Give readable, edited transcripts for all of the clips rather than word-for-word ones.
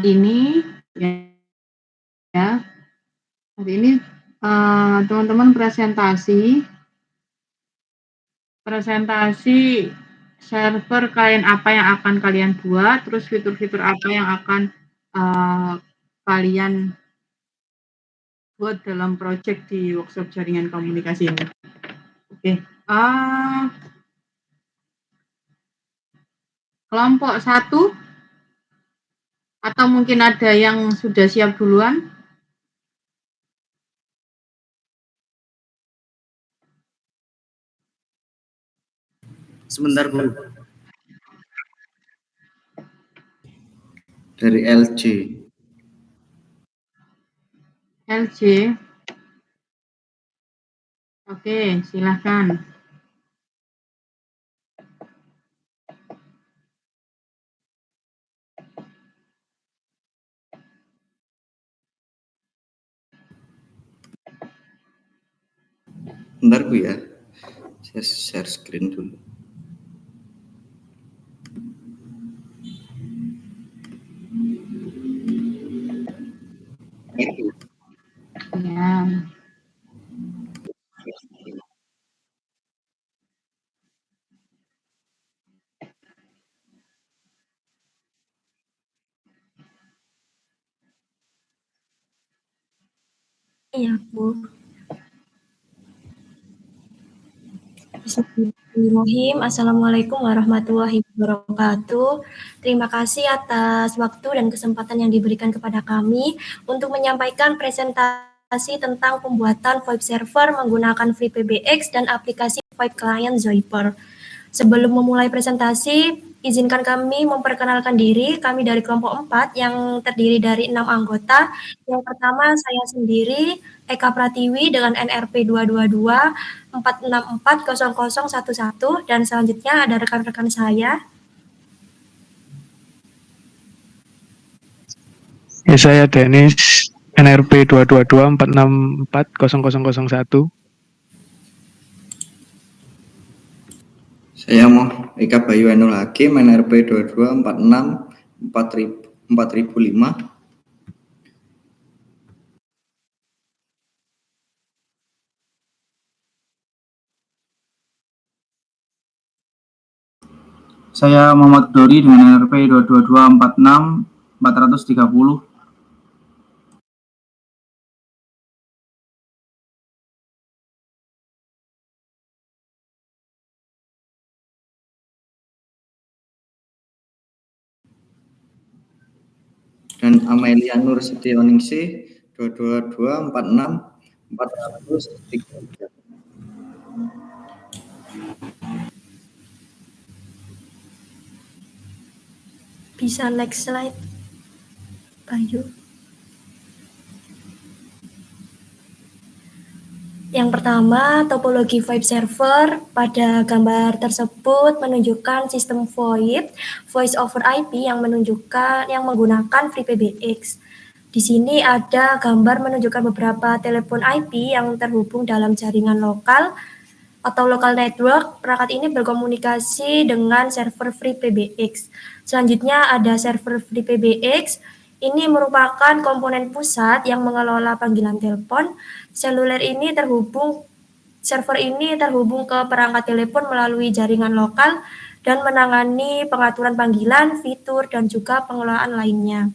ini ya, hari ini teman-teman presentasi server klien apa yang akan kalian buat, terus fitur-fitur apa yang akan kalian buat dalam project di workshop jaringan komunikasi ini. Oke, kelompok 1 atau mungkin ada yang sudah siap duluan? Sebentar, Bu. Dari LJ. LJ. Oke, silahkan. Bentar, Bu ya. Saya share screen dulu. Ya. Iya, Bu. Bismillahirrahmanirrahim. Assalamualaikum warahmatullahi wabarakatuh. Terima kasih atas waktu dan kesempatan yang diberikan kepada kami untuk menyampaikan presentasi tentang pembuatan VoIP server menggunakan FreePBX dan aplikasi VoIP client Zoiper. Sebelum memulai presentasi, izinkan kami memperkenalkan diri. Kami dari kelompok 4 yang terdiri dari 6 anggota. Yang pertama saya sendiri, Eka Pratiwi dengan NRP 222 4640011 dan selanjutnya ada rekan-rekan saya. Ya, saya Denis, NRP 222 4640001. Saya Eka Bayu Ainul Hakim, NRP 2246 4005. Saya Muhammad Dori dengan NRP 22246 430. Dan Amelia Nur Setioningsi 22246 433. Bisa next slide, Bayu. Yang pertama, topologi VoIP server. Pada gambar tersebut menunjukkan sistem VoIP, Voice over IP yang menggunakan FreePBX. Di sini ada gambar menunjukkan beberapa telepon IP yang terhubung dalam jaringan lokal atau local network. Perangkat ini berkomunikasi dengan server FreePBX. Selanjutnya ada server FreePBX. Ini merupakan komponen pusat yang mengelola panggilan telepon. Server ini terhubung ke perangkat telepon melalui jaringan lokal dan menangani pengaturan panggilan, fitur, dan juga pengelolaan lainnya.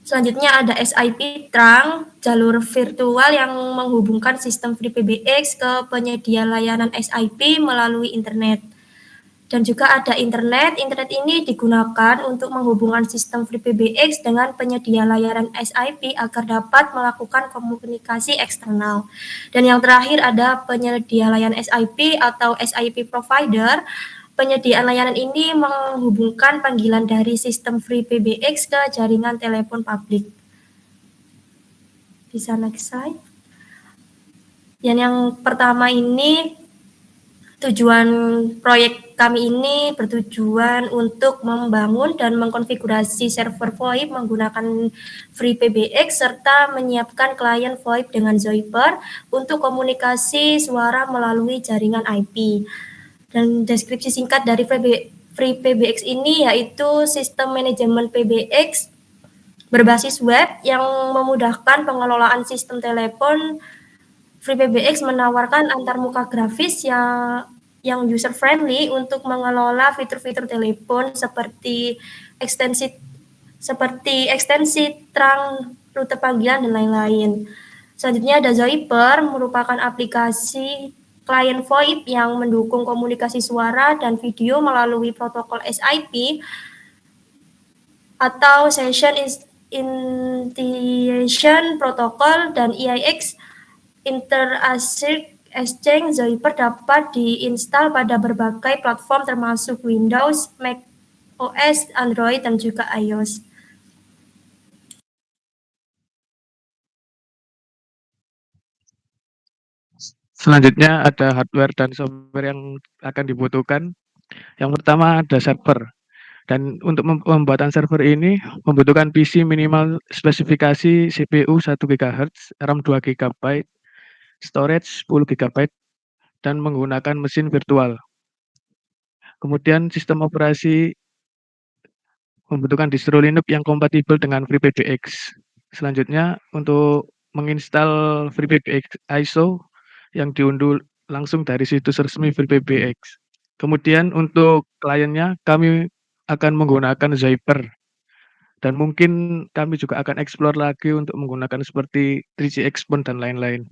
Selanjutnya ada SIP trunk, jalur virtual yang menghubungkan sistem FreePBX ke penyedia layanan SIP melalui internet. Dan juga ada internet. Internet ini digunakan untuk menghubungkan sistem FreePBX dengan penyedia layanan SIP agar dapat melakukan komunikasi eksternal. Dan yang terakhir ada penyedia layanan SIP atau SIP provider. Penyediaan layanan ini menghubungkan panggilan dari sistem FreePBX ke jaringan telepon publik. Bisa next slide. Yang pertama ini, tujuan proyek kami ini bertujuan untuk membangun dan mengkonfigurasi server VoIP menggunakan FreePBX serta menyiapkan klien VoIP dengan Zoiper untuk komunikasi suara melalui jaringan IP. Dan deskripsi singkat dari FreePBX ini yaitu sistem manajemen PBX berbasis web yang memudahkan pengelolaan sistem telepon. FreePBX menawarkan antarmuka grafis yang user friendly untuk mengelola fitur-fitur telepon seperti ekstensi terang, rute panggilan, dan lain-lain. Selanjutnya ada Zyper, merupakan aplikasi klien VoIP yang mendukung komunikasi suara dan video melalui protokol SIP atau Session Initiation Protocol dan EIX Inter-ASIC Exchange. Zyper dapat diinstal pada berbagai platform termasuk Windows, Mac OS, Android, dan juga iOS. Selanjutnya ada hardware dan software yang akan dibutuhkan. Yang pertama ada server. Dan untuk pembuatan server ini membutuhkan PC minimal spesifikasi CPU 1 GHz, RAM 2 GB, storage 10 GB, dan menggunakan mesin virtual. Kemudian sistem operasi membutuhkan distro Linux yang kompatibel dengan FreePBX. Selanjutnya untuk menginstal FreePBX ISO yang diunduh langsung dari situs resmi FreePBX. Kemudian untuk kliennya kami akan menggunakan Zyper. Dan mungkin kami juga akan explore lagi untuk menggunakan seperti 3G Exponent dan lain-lain.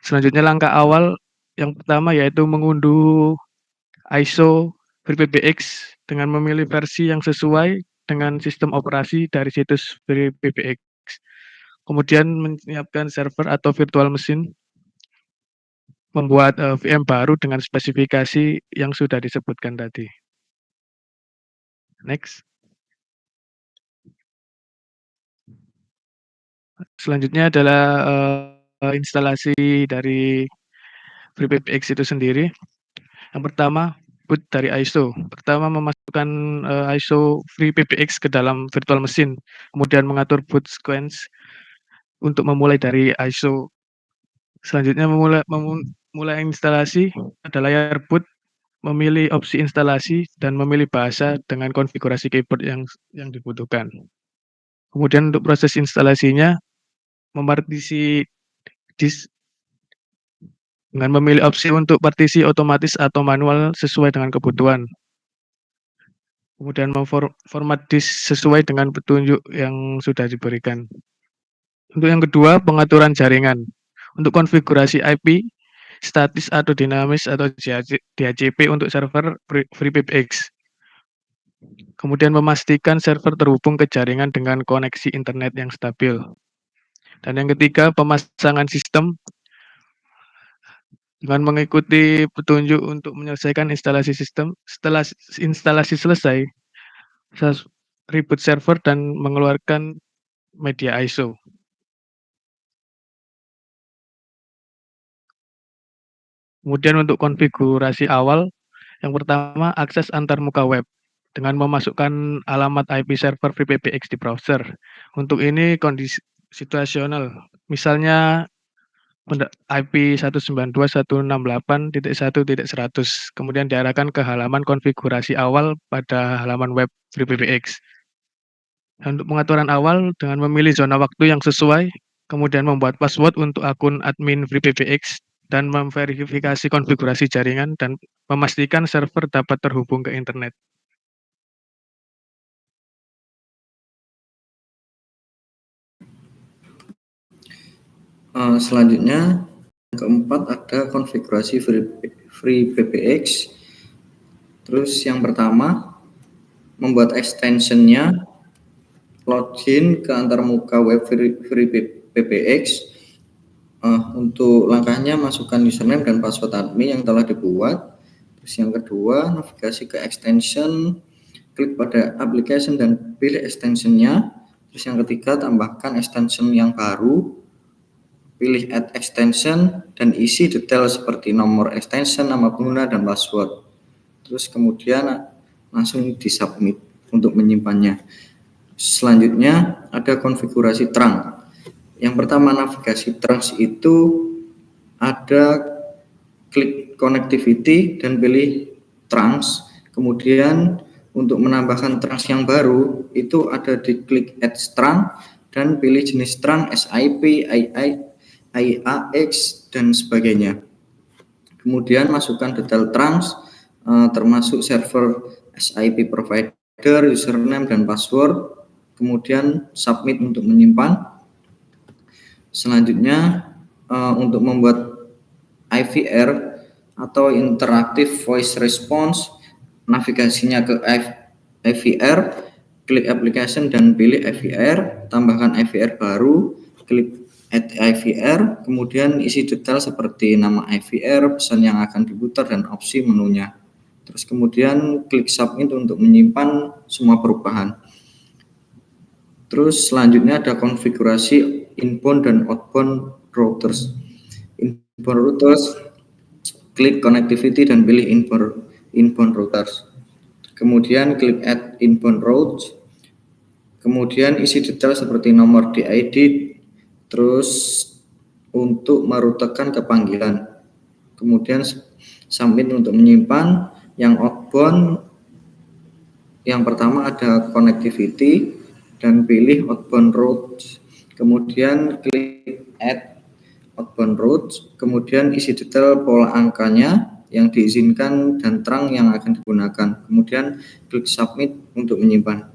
Selanjutnya langkah awal yang pertama yaitu mengunduh ISO FreePBX dengan memilih versi yang sesuai dengan sistem operasi dari situs FreePBX. Kemudian menyiapkan server atau virtual machine, membuat VM baru dengan spesifikasi yang sudah disebutkan tadi. Next. Selanjutnya adalah instalasi dari FreePBX itu sendiri. Yang pertama, boot dari ISO. Pertama, memasukkan ISO FreePBX ke dalam virtual machine, kemudian mengatur boot sequence untuk memulai dari ISO. Selanjutnya memulai instalasi, ada layar boot, memilih opsi instalasi, dan memilih bahasa dengan konfigurasi keyboard yang dibutuhkan. Kemudian untuk proses instalasinya, memartisi disk dengan memilih opsi untuk partisi otomatis atau manual sesuai dengan kebutuhan. Kemudian memformat disk sesuai dengan petunjuk yang sudah diberikan. Untuk yang kedua, pengaturan jaringan. Untuk konfigurasi IP, statis atau dinamis atau DHCP untuk server FreePBX. Kemudian memastikan server terhubung ke jaringan dengan koneksi internet yang stabil. Dan yang ketiga, pemasangan sistem dengan mengikuti petunjuk untuk menyelesaikan instalasi sistem. Setelah instalasi selesai, reboot server dan mengeluarkan media ISO. Kemudian untuk konfigurasi awal, yang pertama akses antarmuka web dengan memasukkan alamat IP server FreePBX di browser. Untuk ini kondisi situasional, misalnya IP 192.168.1.100, kemudian diarahkan ke halaman konfigurasi awal pada halaman web FreePBX. Dan untuk pengaturan awal dengan memilih zona waktu yang sesuai, kemudian membuat password untuk akun admin FreePBX, dan memverifikasi konfigurasi jaringan dan memastikan server dapat terhubung ke internet. Selanjutnya, yang keempat ada konfigurasi FreePBX. Terus yang pertama, membuat extensionnya, login ke antarmuka web FreePBX. Untuk langkahnya, masukkan username dan password admin yang telah dibuat. Terus yang kedua, navigasi ke extension, klik pada application dan pilih extensionnya. Terus yang ketiga, tambahkan extension yang baru, pilih add extension, dan isi detail seperti nomor extension, nama pengguna, dan password. Terus kemudian langsung disubmit untuk menyimpannya. Selanjutnya ada konfigurasi trunk. Yang pertama, navigasi trunks itu ada klik connectivity dan pilih trunks. Kemudian untuk menambahkan trunks yang baru itu ada di klik add trunk dan pilih jenis trunk SIP, IAX dan sebagainya. Kemudian masukkan detail trunks termasuk server SIP provider, username dan password. Kemudian submit untuk menyimpan. Selanjutnya untuk membuat IVR atau Interactive Voice Response, navigasinya ke IVR, klik application dan pilih IVR, tambahkan IVR baru, klik add IVR, kemudian isi detail seperti nama IVR, pesan yang akan diputar dan opsi menunya. Terus kemudian klik submit untuk menyimpan semua perubahan. Terus selanjutnya ada konfigurasi inbound dan outbound routers. Inbound routers, klik connectivity dan pilih inbound routers. Kemudian klik add inbound routes. Kemudian isi detail seperti nomor DID, terus untuk merutekan ke panggilan. Kemudian submit untuk menyimpan. Yang outbound, yang pertama ada connectivity dan pilih outbound routes. Kemudian klik add outbound routes, kemudian isi detail pola angkanya yang diizinkan dan trunk yang akan digunakan. Kemudian klik submit untuk menyimpan.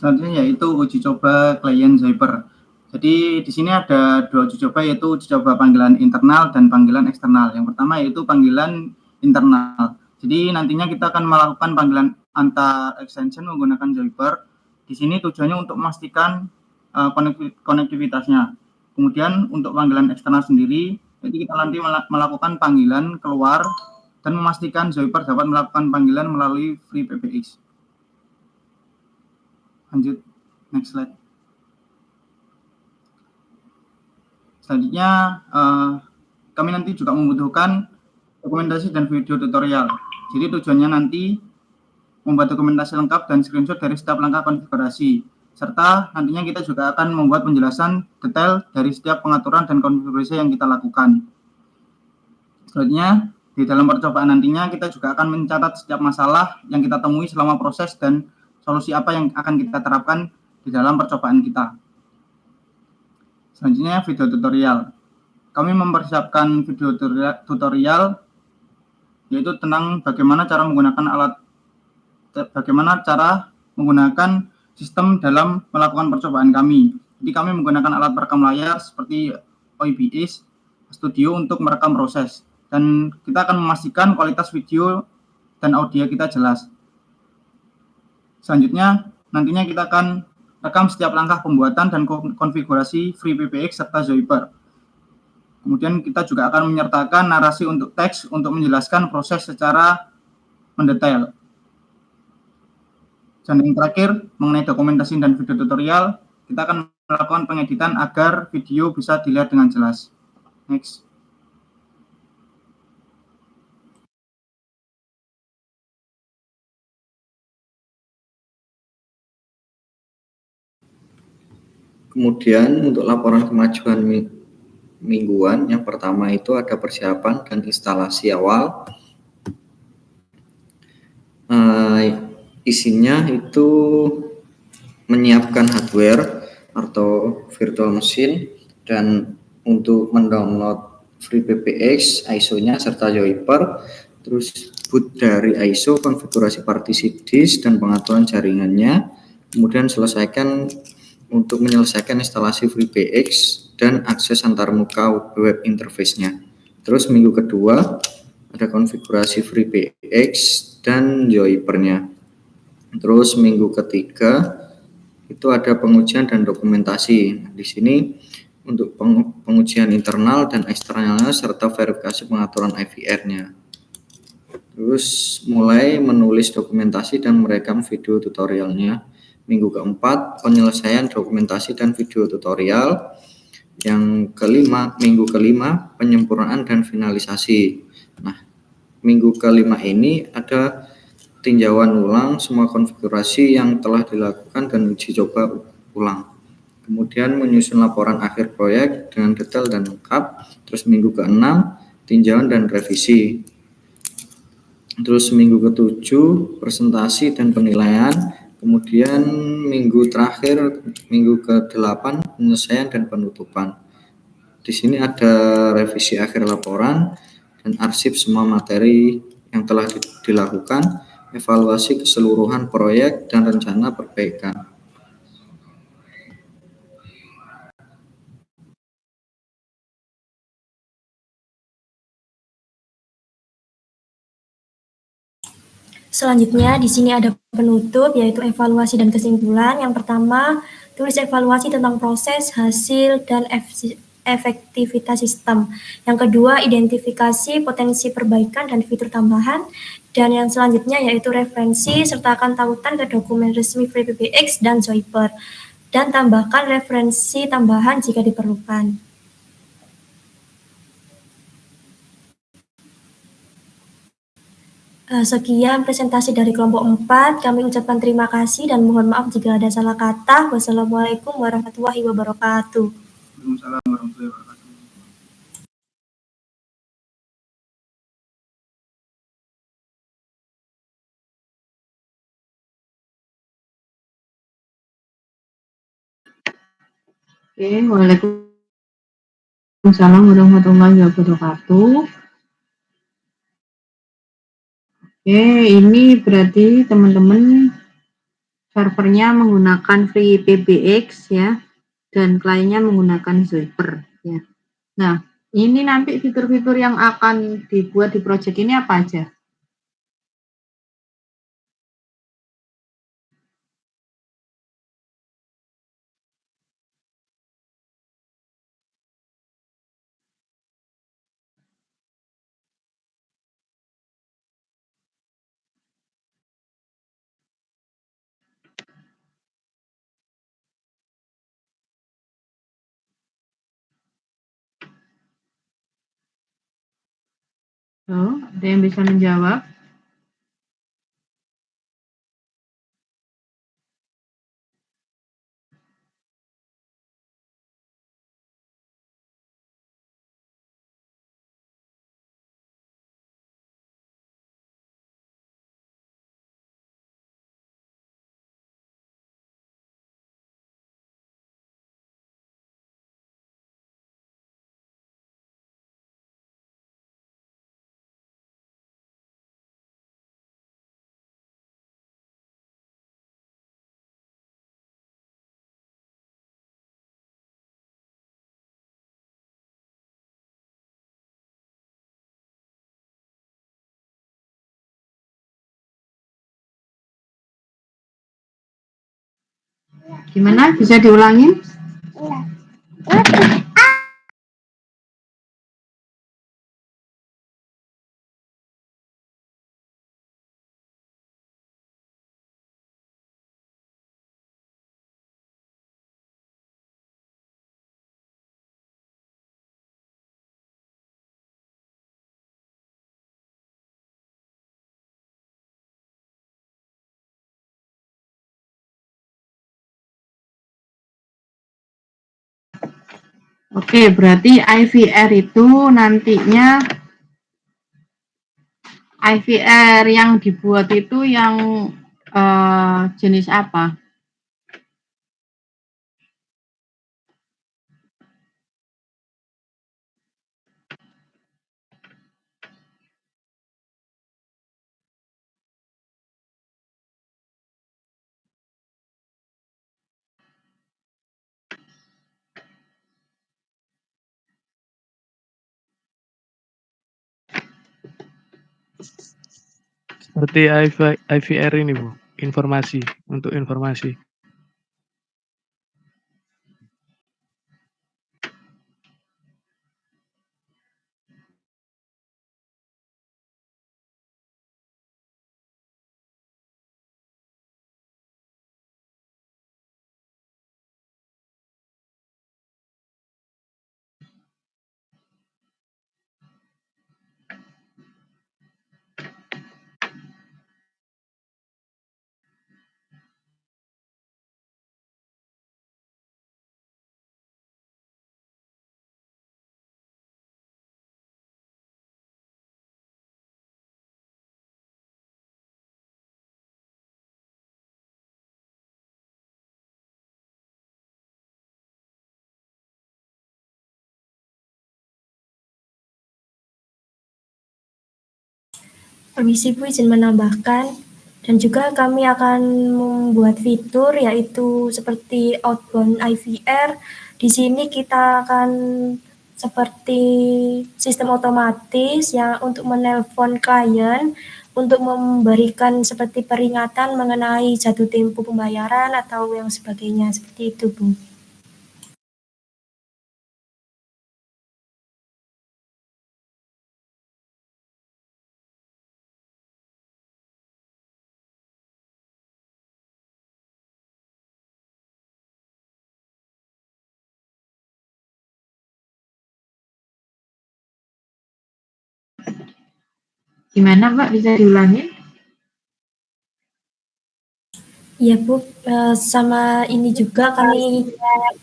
Selanjutnya yaitu uji coba klien Zyper. Jadi di sini ada dua uji coba, yaitu uji coba panggilan internal dan panggilan eksternal. Yang pertama yaitu panggilan internal. Jadi nantinya kita akan melakukan panggilan antar extension menggunakan Zyper. Di sini tujuannya untuk memastikan konektivitasnya. Kemudian untuk panggilan eksternal sendiri, jadi kita nanti melakukan panggilan keluar dan memastikan Zyper dapat melakukan panggilan melalui FreePBX. Lanjut, next slide. Selanjutnya kami nanti juga membutuhkan dokumentasi dan video tutorial. Jadi tujuannya nanti membuat dokumentasi lengkap dan screenshot dari setiap langkah konfigurasi. Serta nantinya kita juga akan membuat penjelasan detail dari setiap pengaturan dan konfigurasi yang kita lakukan. Selanjutnya, di dalam percobaan nantinya kita juga akan mencatat setiap masalah yang kita temui selama proses dan solusi apa yang akan kita terapkan di dalam percobaan kita. Selanjutnya, video tutorial. Kami mempersiapkan video tutorial yaitu tentang bagaimana cara menggunakan sistem dalam melakukan percobaan kami. Jadi kami menggunakan alat perekam layar seperti OBS Studio untuk merekam proses, dan kita akan memastikan kualitas video dan audio kita jelas. Selanjutnya, nantinya kita akan rekam setiap langkah pembuatan dan konfigurasi FreePBX serta Zoiper. Kemudian kita juga akan menyertakan narasi untuk teks untuk menjelaskan proses secara mendetail. Dan yang terakhir, mengenai dokumentasi dan video tutorial, kita akan melakukan pengeditan agar video bisa dilihat dengan jelas. Next. Kemudian untuk laporan kemajuan mingguan, yang pertama itu ada persiapan dan instalasi awal. Isinya itu menyiapkan hardware atau virtual machine, dan untuk mendownload FreePBX, ISO-nya serta Zoiper, terus boot dari ISO, konfigurasi partisi disk dan pengaturan jaringannya. Kemudian untuk menyelesaikan instalasi FreePBX dan akses antarmuka web interface-nya. Terus minggu kedua ada konfigurasi FreePBX dan Zoiper-nya. Terus minggu ketiga itu ada pengujian dan dokumentasi. Nah, di sini untuk pengujian internal dan eksternalnya serta verifikasi pengaturan IVR-nya. Terus mulai menulis dokumentasi dan merekam video tutorialnya. Minggu keempat penyelesaian dokumentasi dan video tutorial. Yang kelima, minggu kelima penyempurnaan dan finalisasi. Nah, minggu kelima ini ada tinjauan ulang semua konfigurasi yang telah dilakukan dan uji coba ulang. Kemudian menyusun laporan akhir proyek dengan detail dan lengkap. Terus minggu ke-6 tinjauan dan revisi. Terus minggu ke-7 presentasi dan penilaian. Kemudian minggu terakhir, minggu ke-8 penyelesaian dan penutupan. Di sini ada revisi akhir laporan dan arsip semua materi yang telah dilakukan, evaluasi keseluruhan proyek dan rencana perbaikan. Selanjutnya di sini ada penutup, yaitu evaluasi dan kesimpulan. Yang pertama, tulis evaluasi tentang proses, hasil, dan efektivitas sistem. Yang kedua, identifikasi potensi perbaikan dan fitur tambahan. Dan yang selanjutnya yaitu referensi, sertakan tautan ke dokumen resmi FreePBX dan Zoiper. Dan tambahkan referensi tambahan jika diperlukan. Sekian presentasi dari kelompok 4. Kami ucapkan terima kasih dan mohon maaf jika ada salah kata. Wassalamualaikum warahmatullahi wabarakatuh. Waalaikumsalam warahmatullahi wabarakatuh. Oke, waalaikumsalam warahmatullahi wabarakatuh. Oke, ini berarti teman-teman servernya menggunakan FreePBX ya, dan kliennya menggunakan Zoiper ya. Nah, ini nanti fitur-fitur yang akan dibuat di project ini apa aja? Ada yang bisa menjawab? Gimana? Bisa diulangin? Oke, berarti IVR itu nantinya IVR yang dibuat itu yang jenis apa? Seperti IVR ini, Bu, untuk informasi. Permisi Bu, izin menambahkan, dan juga kami akan membuat fitur yaitu seperti outbound IVR. Di sini kita akan seperti sistem otomatis yang untuk menelpon klien untuk memberikan seperti peringatan mengenai jatuh tempo pembayaran atau yang sebagainya, seperti itu Bu. Gimana Mbak, bisa diulangin? Iya Bu, sama ini juga kami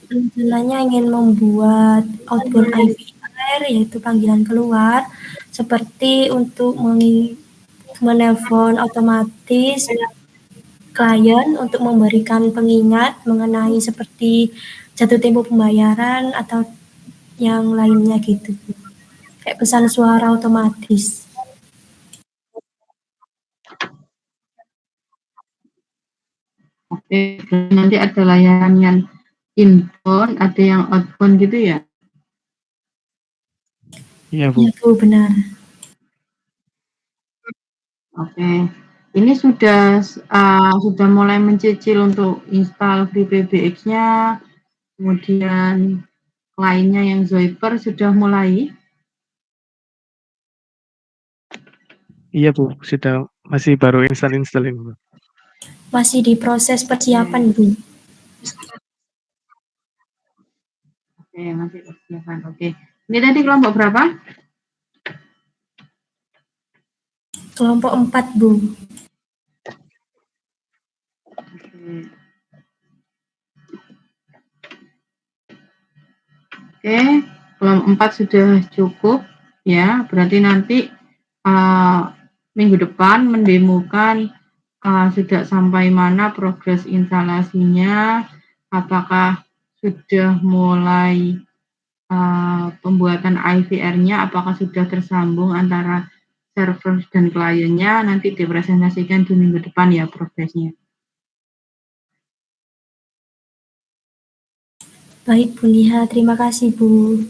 rencananya ingin membuat outbound IVR yaitu panggilan keluar seperti untuk menelpon otomatis klien untuk memberikan pengingat mengenai seperti jatuh tempo pembayaran atau yang lainnya gitu Bu. Kayak pesan suara otomatis. Oke, nanti ada layanan yang inbound, ada yang outbound gitu ya? Iya, Bu. Iya Bu, benar. Oke, ini sudah mulai mencicil untuk install FreePBX-nya, kemudian lainnya yang Zoiper sudah mulai. Iya, Bu, masih baru install ini, Bu. Masih di proses persiapan Bu. Oke, masih persiapan. Oke, ini tadi kelompok berapa? Kelompok 4, Bu. Oke, kelompok 4 sudah cukup ya. Berarti nanti minggu depan mendemokan sudah sampai mana progres instalasinya, apakah sudah mulai pembuatan IVR-nya, apakah sudah tersambung antara server dan kliennya, nanti dipresentasikan di minggu depan ya progresnya. Baik, Bu Liha. Terima kasih, Bu.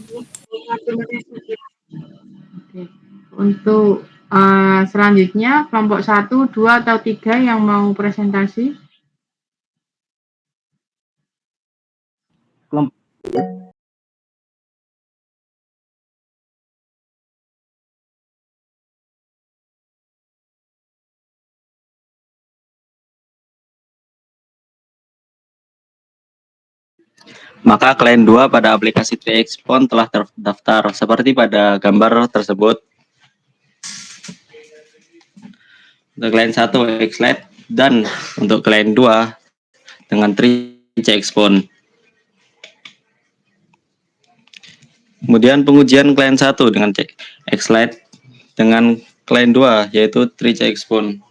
Oke. Untuk selanjutnya kelompok 1, 2, atau 3 yang mau presentasi. Maka klien 2 pada aplikasi Tri-Expon telah terdaftar seperti pada gambar tersebut. Untuk klien 1 Xled dan untuk klien 2 dengan Tri-Expon. Kemudian pengujian klien 1 dengan Xled dengan klien 2 yaitu Tri-Expon.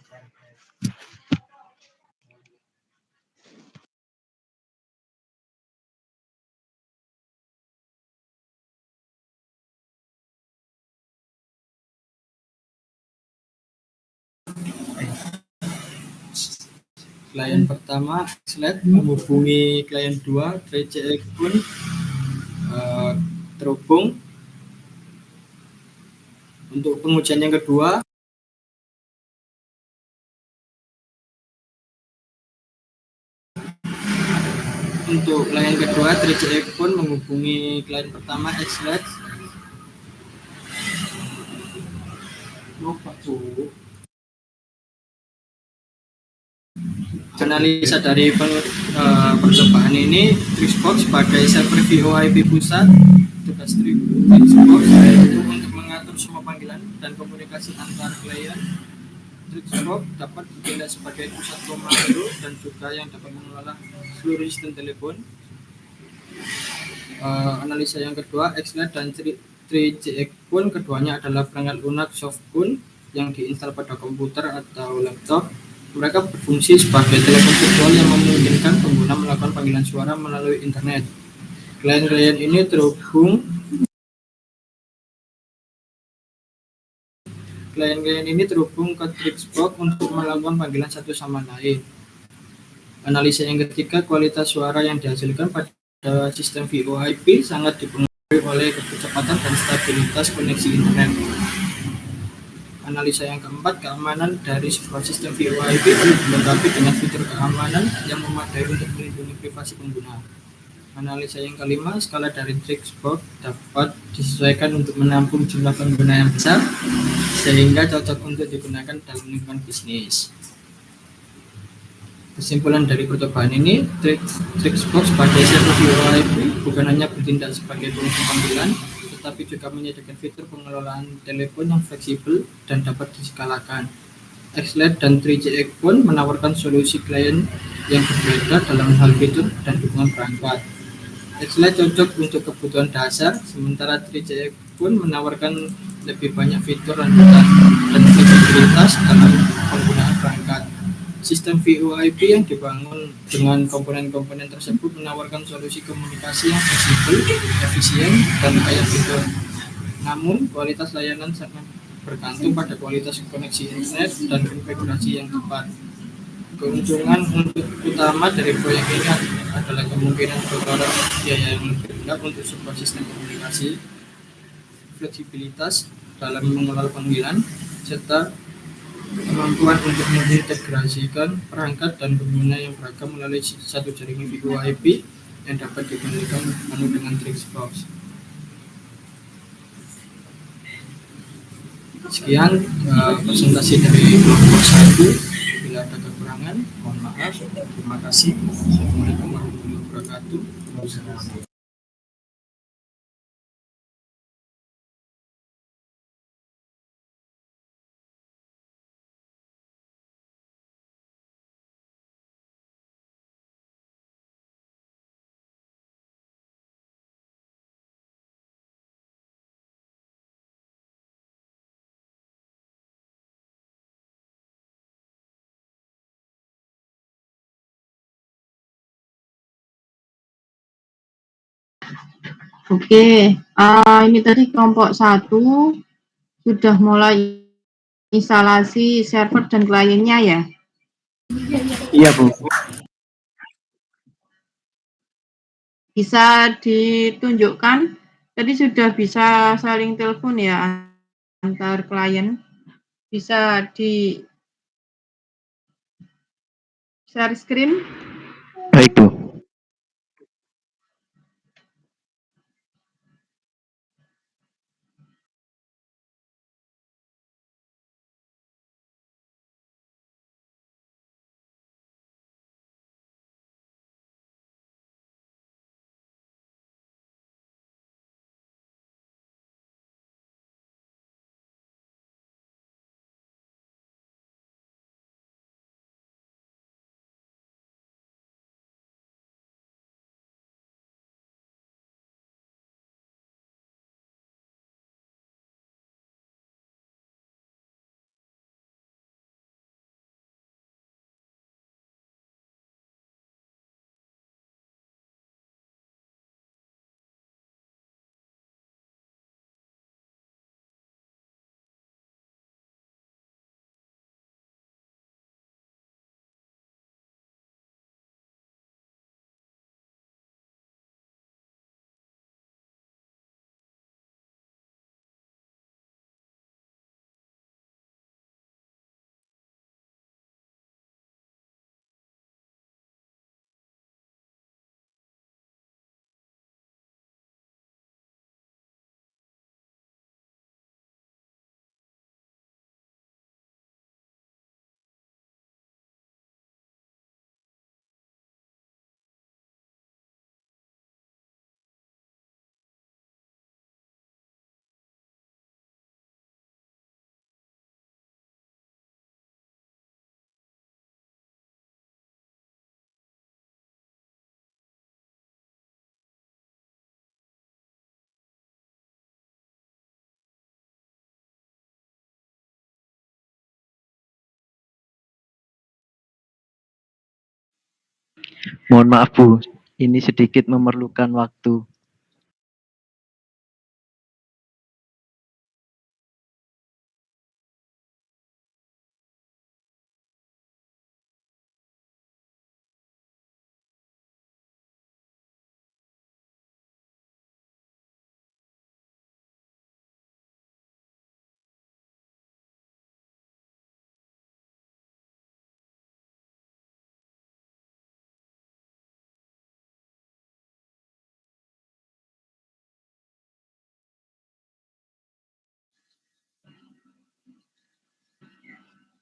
Klien pertama Xled menghubungi klien 2 Tri-Expon terhubung. Untuk pengujian yang kedua Tri-Expon menghubungi klien pertama Xled. Analisa dari percobaan ini, Trixbox sebagai server VoIP pusat, tugas Trixbox yaitu untuk mengatur semua panggilan dan komunikasi antar klien. Trixbox dapat bertindak sebagai pusat komando dan juga yang dapat mengelola seluruh sistem telepon. Analisa yang kedua, Xled dan Tri-Expon keduanya adalah perangkat lunak softphone yang diinstal pada komputer atau laptop. Mereka berfungsi sebagai telepon virtual yang memungkinkan pengguna melakukan panggilan suara melalui internet. Klien-klien ini terhubung ke Trixbox untuk melakukan panggilan satu sama lain. Analisa yang ketiga, kualitas suara yang dihasilkan pada sistem VoIP sangat dipengaruhi oleh kecepatan dan stabilitas koneksi internet. Analisa yang keempat, keamanan dari sebuah sistem VoIP perlu dilengkapi dengan fitur keamanan yang memadai untuk melindungi privasi pengguna. Analisa yang kelima, skala dari Trixbox dapat disesuaikan untuk menampung jumlah pengguna yang besar, sehingga cocok untuk digunakan dalam lingkungan bisnis. Kesimpulan dari percobaan ini, Trixbox sebagai server VoIP bukan hanya bertindak sebagai penghubung panggilan, tetapi juga menyediakan fitur pengelolaan telepon yang fleksibel dan dapat diskalakan. Xled dan Tri-Expon menawarkan solusi klien yang berbeda dalam hal fitur dan dukungan perangkat. Xled cocok untuk kebutuhan dasar, sementara Tri-Expon menawarkan lebih banyak fitur dan fleksibilitas dalam penggunaan perangkat. Sistem VoIP yang dibangun dengan komponen-komponen tersebut menawarkan solusi komunikasi yang fleksibel, efisien, dan kaya fitur. Namun, kualitas layanan sangat bergantung pada kualitas koneksi internet dan konfigurasi yang tepat. Keuntungan utama dari proyek ini adalah kemungkinan pengeluaran biaya yang lebih rendah untuk sebuah sistem komunikasi, fleksibilitas dalam mengelola panggilan, serta kemampuan untuk mengintegrasikan perangkat dan pengguna yang beragam melalui satu jaringan VoIP yang dapat dibandingkan dengan Trixbox. Sekian presentasi dari kelompok 1. Bila ada kekurangan, mohon maaf. Terima kasih. Assalamualaikum warahmatullahi wabarakatuh. Oke, ini tadi kelompok 1 sudah mulai instalasi server dan kliennya ya? Iya, Bu. Bisa ditunjukkan, tadi sudah bisa saling telepon ya antar klien, bisa di share screen. Baik, Bu. Mohon maaf, Bu. Ini sedikit memerlukan waktu.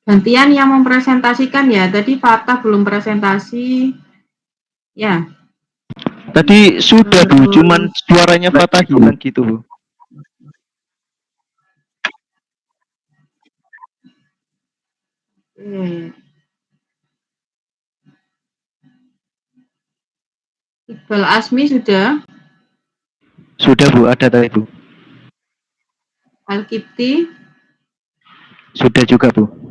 Gantian yang mempresentasikan ya, tadi Fatah belum presentasi, ya. Tadi sudah, Bu. Cuman Terus, suaranya Fatah hilang gitu, Bu. Iqbal Asmi sudah, Sudah, Bu. Ada tadi, Bu. Al-Kipti, Sudah juga, Bu.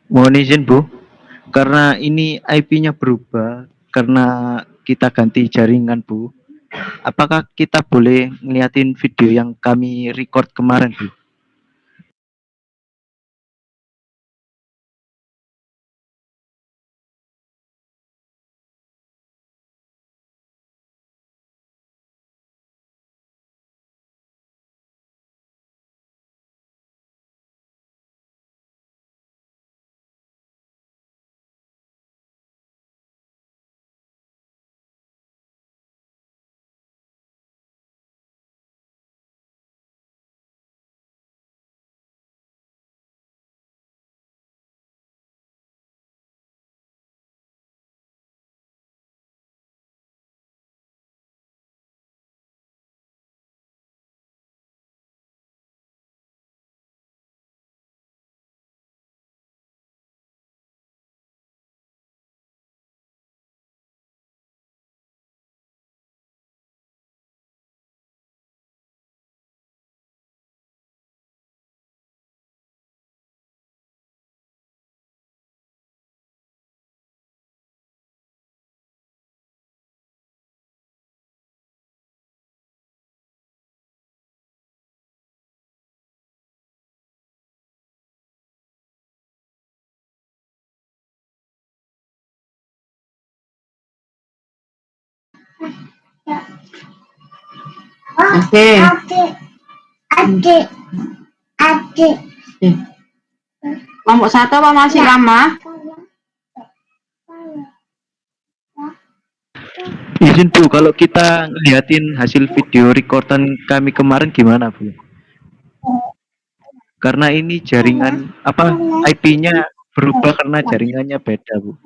Mohon izin Bu, karena ini IP-nya berubah, karena kita ganti jaringan Bu. Apakah kita boleh ngeliatin video yang kami record kemarin Bu? Oke. Kelompok 1 apa masih lama? Izin Bu, kalau kita ngeliatin hasil video recordan kami kemarin gimana Bu? Karena ini jaringan apa IP-nya berubah karena jaringannya beda Bu.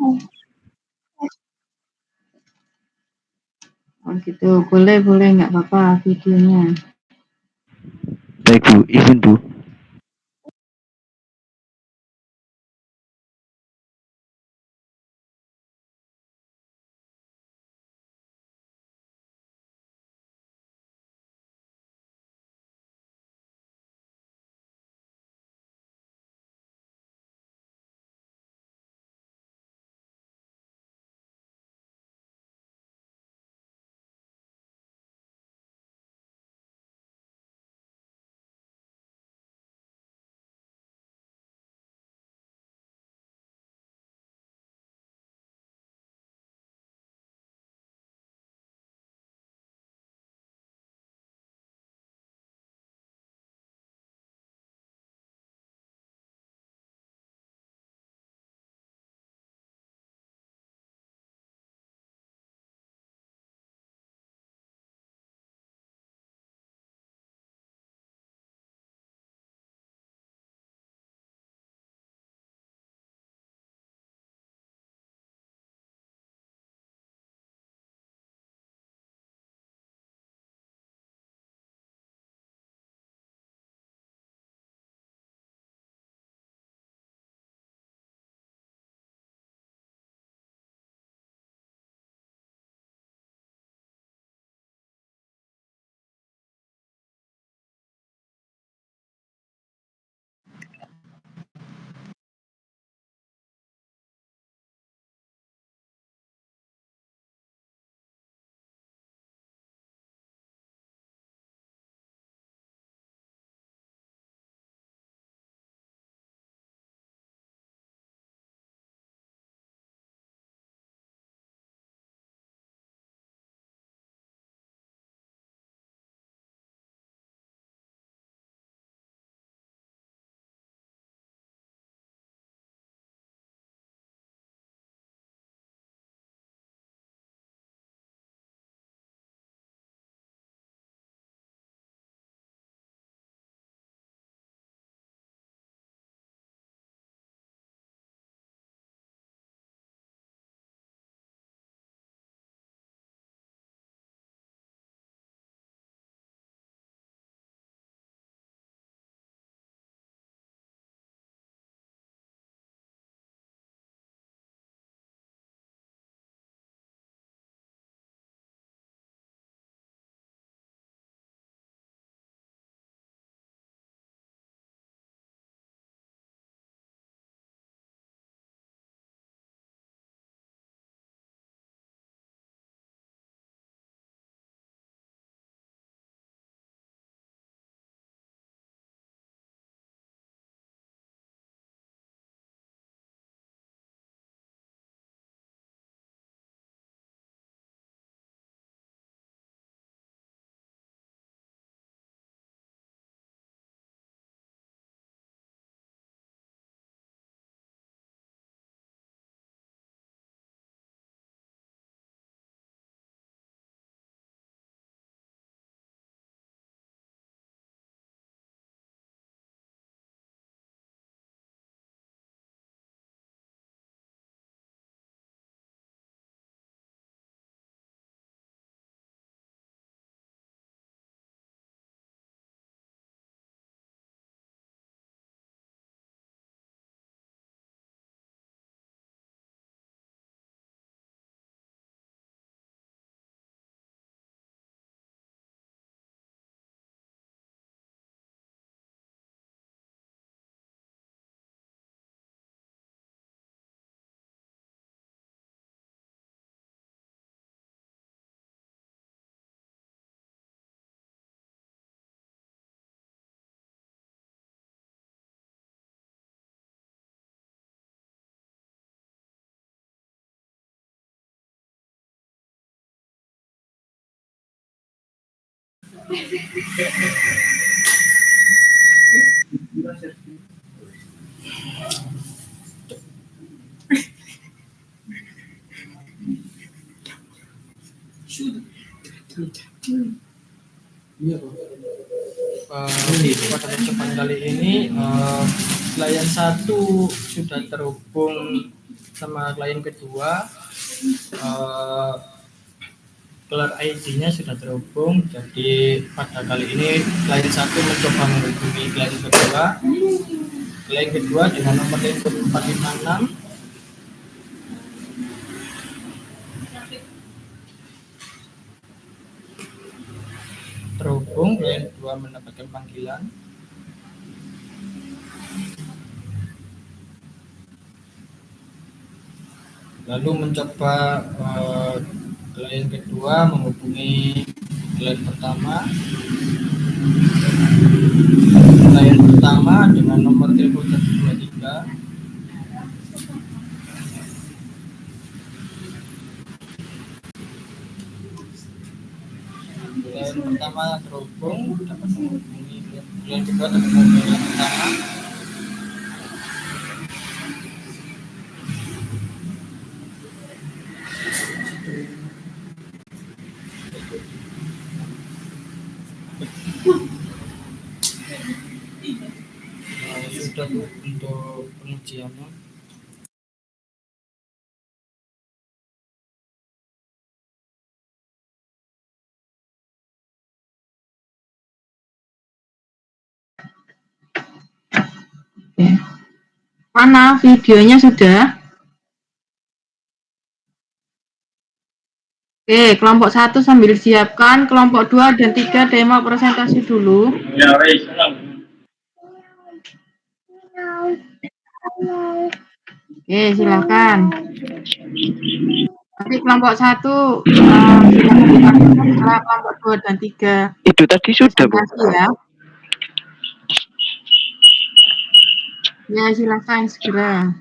Oh gitu, boleh nggak apa-apa videonya. Baik Bu, izin Bu. Pada percobaan kali ini klien 1 sudah terhubung sama klien kedua, gelar ID-nya sudah terhubung. Jadi pada kali ini klien 1 mencoba menghubungi klien kedua dengan nomor telepon 456. Terhubung, klien 2 mendapatkan panggilan. Lalu mencoba klien kedua menghubungi klien pertama. Klien pertama dengan nomor telepon 123. Klien pertama terhubung, dapat menghubungi klien kedua, dapat menghubungi klien pertama. Sudah untuk pengujiannya. Mana videonya sudah? Oke, kelompok 1 sambil siapkan, kelompok 2 dan 3 demo presentasi dulu. Oke, silakan. Tapi kelompok 1 setelah kelompok 2 dan 3 Itu tadi sudah, Bu. ya. Ya, silakan segera.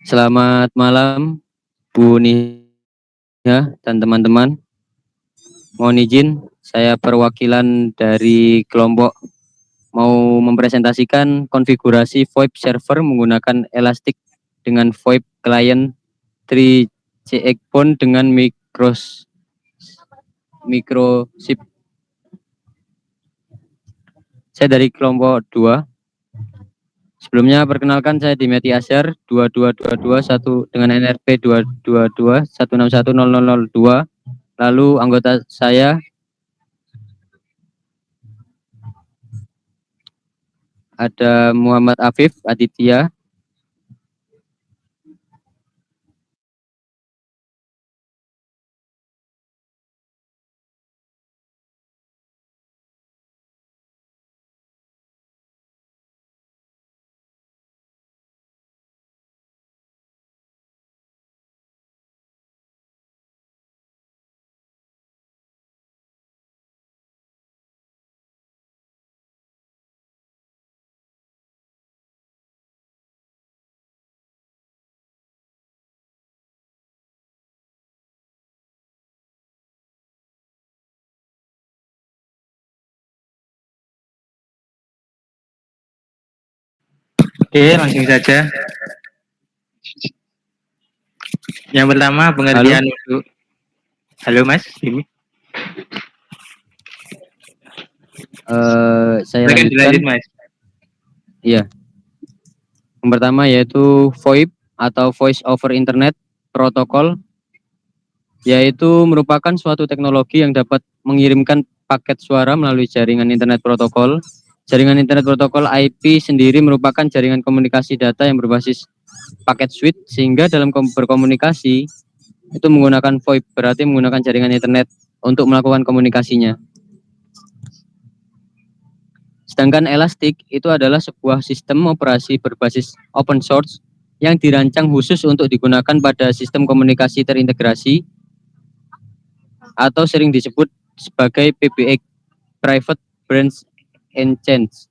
Selamat malam, Bu Nia dan teman-teman. Mohon izin, saya perwakilan dari kelompok mau mempresentasikan konfigurasi VoIP server menggunakan Elastic dengan VoIP client 3CX Phone dengan microchip. Saya dari kelompok 2. Sebelumnya perkenalkan saya Dimyati Asyar 22221 dengan NRP 222161002. Lalu anggota saya ada Muhammad Afif Aditya. Oke, langsung saja. Yang pertama pengertian untuk halo Mas, ini. Saya lanjutkan. Mas. Iya. Yang pertama yaitu VoIP atau Voice over Internet Protocol, yaitu merupakan suatu teknologi yang dapat mengirimkan paket suara melalui jaringan internet protokol. Jaringan internet protokol IP sendiri merupakan jaringan komunikasi data yang berbasis paket switch, sehingga dalam berkomunikasi itu menggunakan VoIP, berarti menggunakan jaringan internet untuk melakukan komunikasinya. Sedangkan Elastic itu adalah sebuah sistem operasi berbasis open source yang dirancang khusus untuk digunakan pada sistem komunikasi terintegrasi atau sering disebut sebagai PBX, Private Branch and Chains.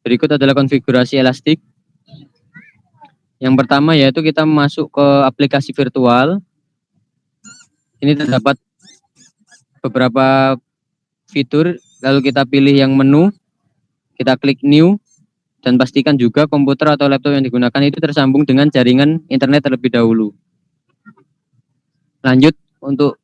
Berikut adalah konfigurasi Elastic. Yang pertama yaitu kita masuk ke aplikasi virtual. Ini terdapat beberapa fitur, lalu kita pilih yang menu, kita klik new, dan pastikan juga komputer atau laptop yang digunakan itu tersambung dengan jaringan internet terlebih dahulu. Lanjut, untuk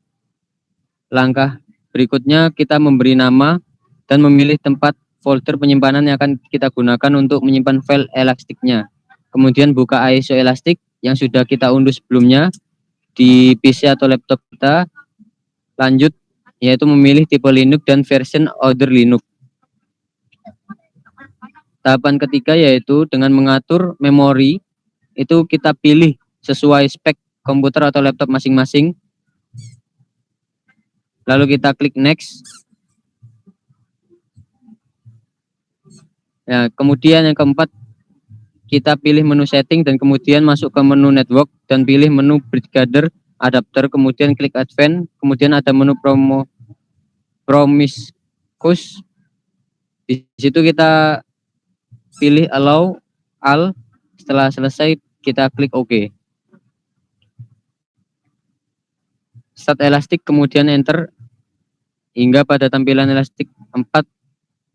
langkah berikutnya kita memberi nama dan memilih tempat folder penyimpanan yang akan kita gunakan untuk menyimpan file Elastic-nya. Kemudian buka ISO Elastic yang sudah kita unduh sebelumnya di PC atau laptop kita. Lanjut, yaitu memilih tipe Linux dan version order Linux. Tahapan ketiga yaitu dengan mengatur memori, itu kita pilih sesuai spek komputer atau laptop masing-masing. Lalu kita klik next. Ya, kemudian yang keempat, kita pilih menu setting dan kemudian masuk ke menu network dan pilih menu Brigadier adapter, kemudian klik advance, kemudian ada menu promiscuous. Di situ kita pilih allow all. Setelah selesai kita klik OK. Start Elastic, kemudian enter hingga pada tampilan Elastic 4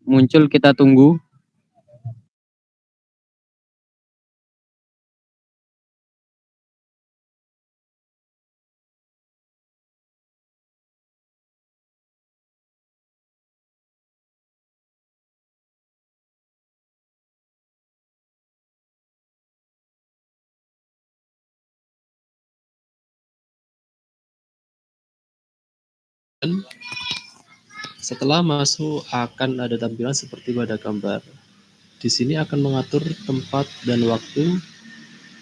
muncul. Kita tunggu. Setelah masuk akan ada tampilan seperti pada gambar. Di sini akan mengatur tempat dan waktu,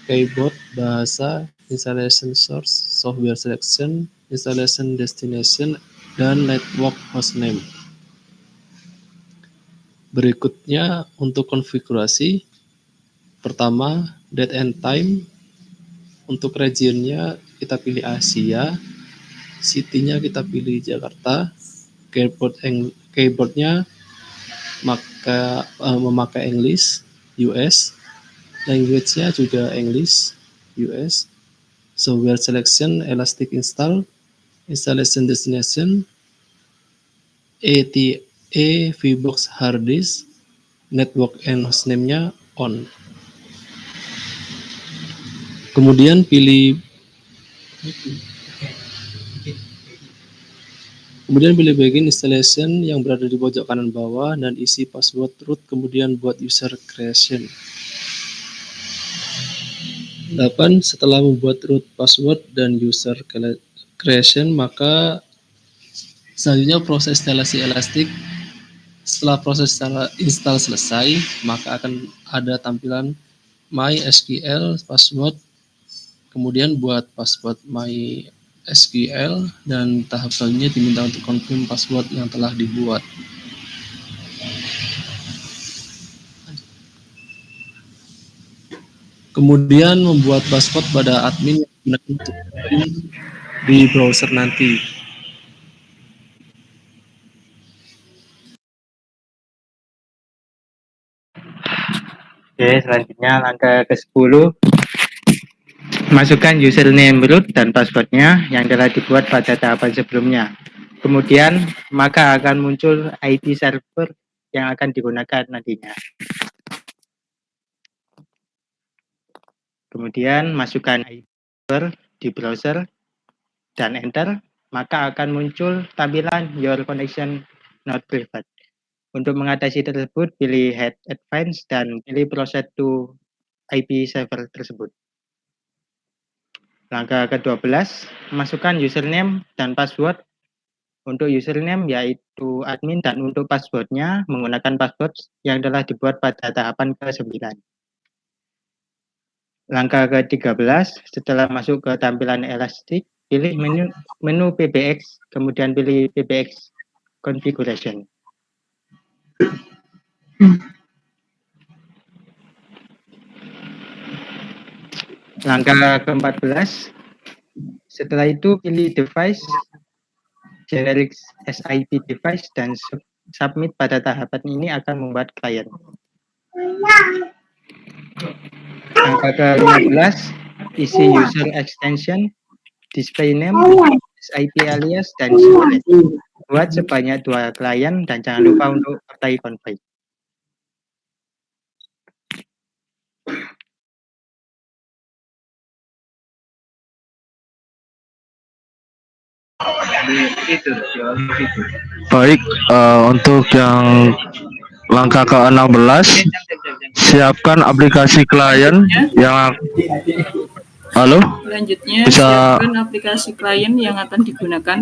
keyboard, bahasa, installation source, software selection, installation destination, dan network hostname. Berikutnya untuk konfigurasi. Pertama, date and time. Untuk regionnya kita pilih Asia, city-nya kita pilih Jakarta, keyboardnya memakai English US, language-nya juga English US, software selection Elastic install, installation destination ATA VBox hard disk, network and hostname-nya on. Kemudian pilih bagian installation yang berada di pojok kanan bawah dan isi password root, kemudian buat user creation. 8. Setelah membuat root, password, dan user creation, maka selanjutnya proses instalasi Elastic. Setelah proses install selesai, maka akan ada tampilan MySQL password, kemudian buat password MySQL, dan tahap selanjutnya diminta untuk confirm password yang telah dibuat. Kemudian membuat password pada admin yang untuk di browser nanti. Oke, selanjutnya langkah ke-10. Masukkan username root dan passwordnya yang telah dibuat pada tahapan sebelumnya. Kemudian, maka akan muncul IP server yang akan digunakan nantinya. Kemudian, masukkan IP server di browser dan enter, maka akan muncul tampilan Your Connection Not Private. Untuk mengatasi tersebut, pilih Head Advanced dan pilih Proceed to IP server tersebut. Langkah ke-12, masukkan username dan password. Untuk username yaitu admin dan untuk passwordnya menggunakan password yang telah dibuat pada tahapan ke-9. Langkah ke-13, setelah masuk ke tampilan Elastic, pilih menu PBX, kemudian pilih PBX Configuration. Langkah ke-14, setelah itu pilih device, generic SIP device, dan submit. Pada tahapan ini akan membuat klien. Langkah ke-15, isi user extension, display name, SIP alias, dan secret. Buat sebanyak 2 klien dan jangan lupa untuk apply config. Baik, untuk yang langkah ke-16, siapkan aplikasi klien yang Selanjutnya, bisa siapkan aplikasi klien yang akan digunakan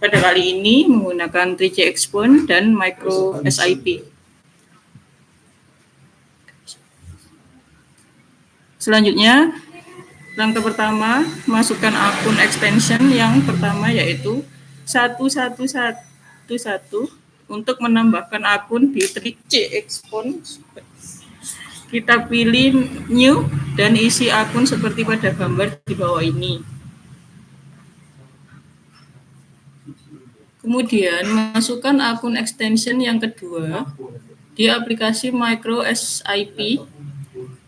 pada kali ini menggunakan 3G Exponent dan Micro SIP. Selanjutnya, langkah pertama, masukkan akun extension yang pertama yaitu 1111 untuk menambahkan akun di 3G Exponent. Kita pilih new dan isi akun seperti pada gambar di bawah ini. Kemudian masukkan akun extension yang kedua di aplikasi Micro SIP.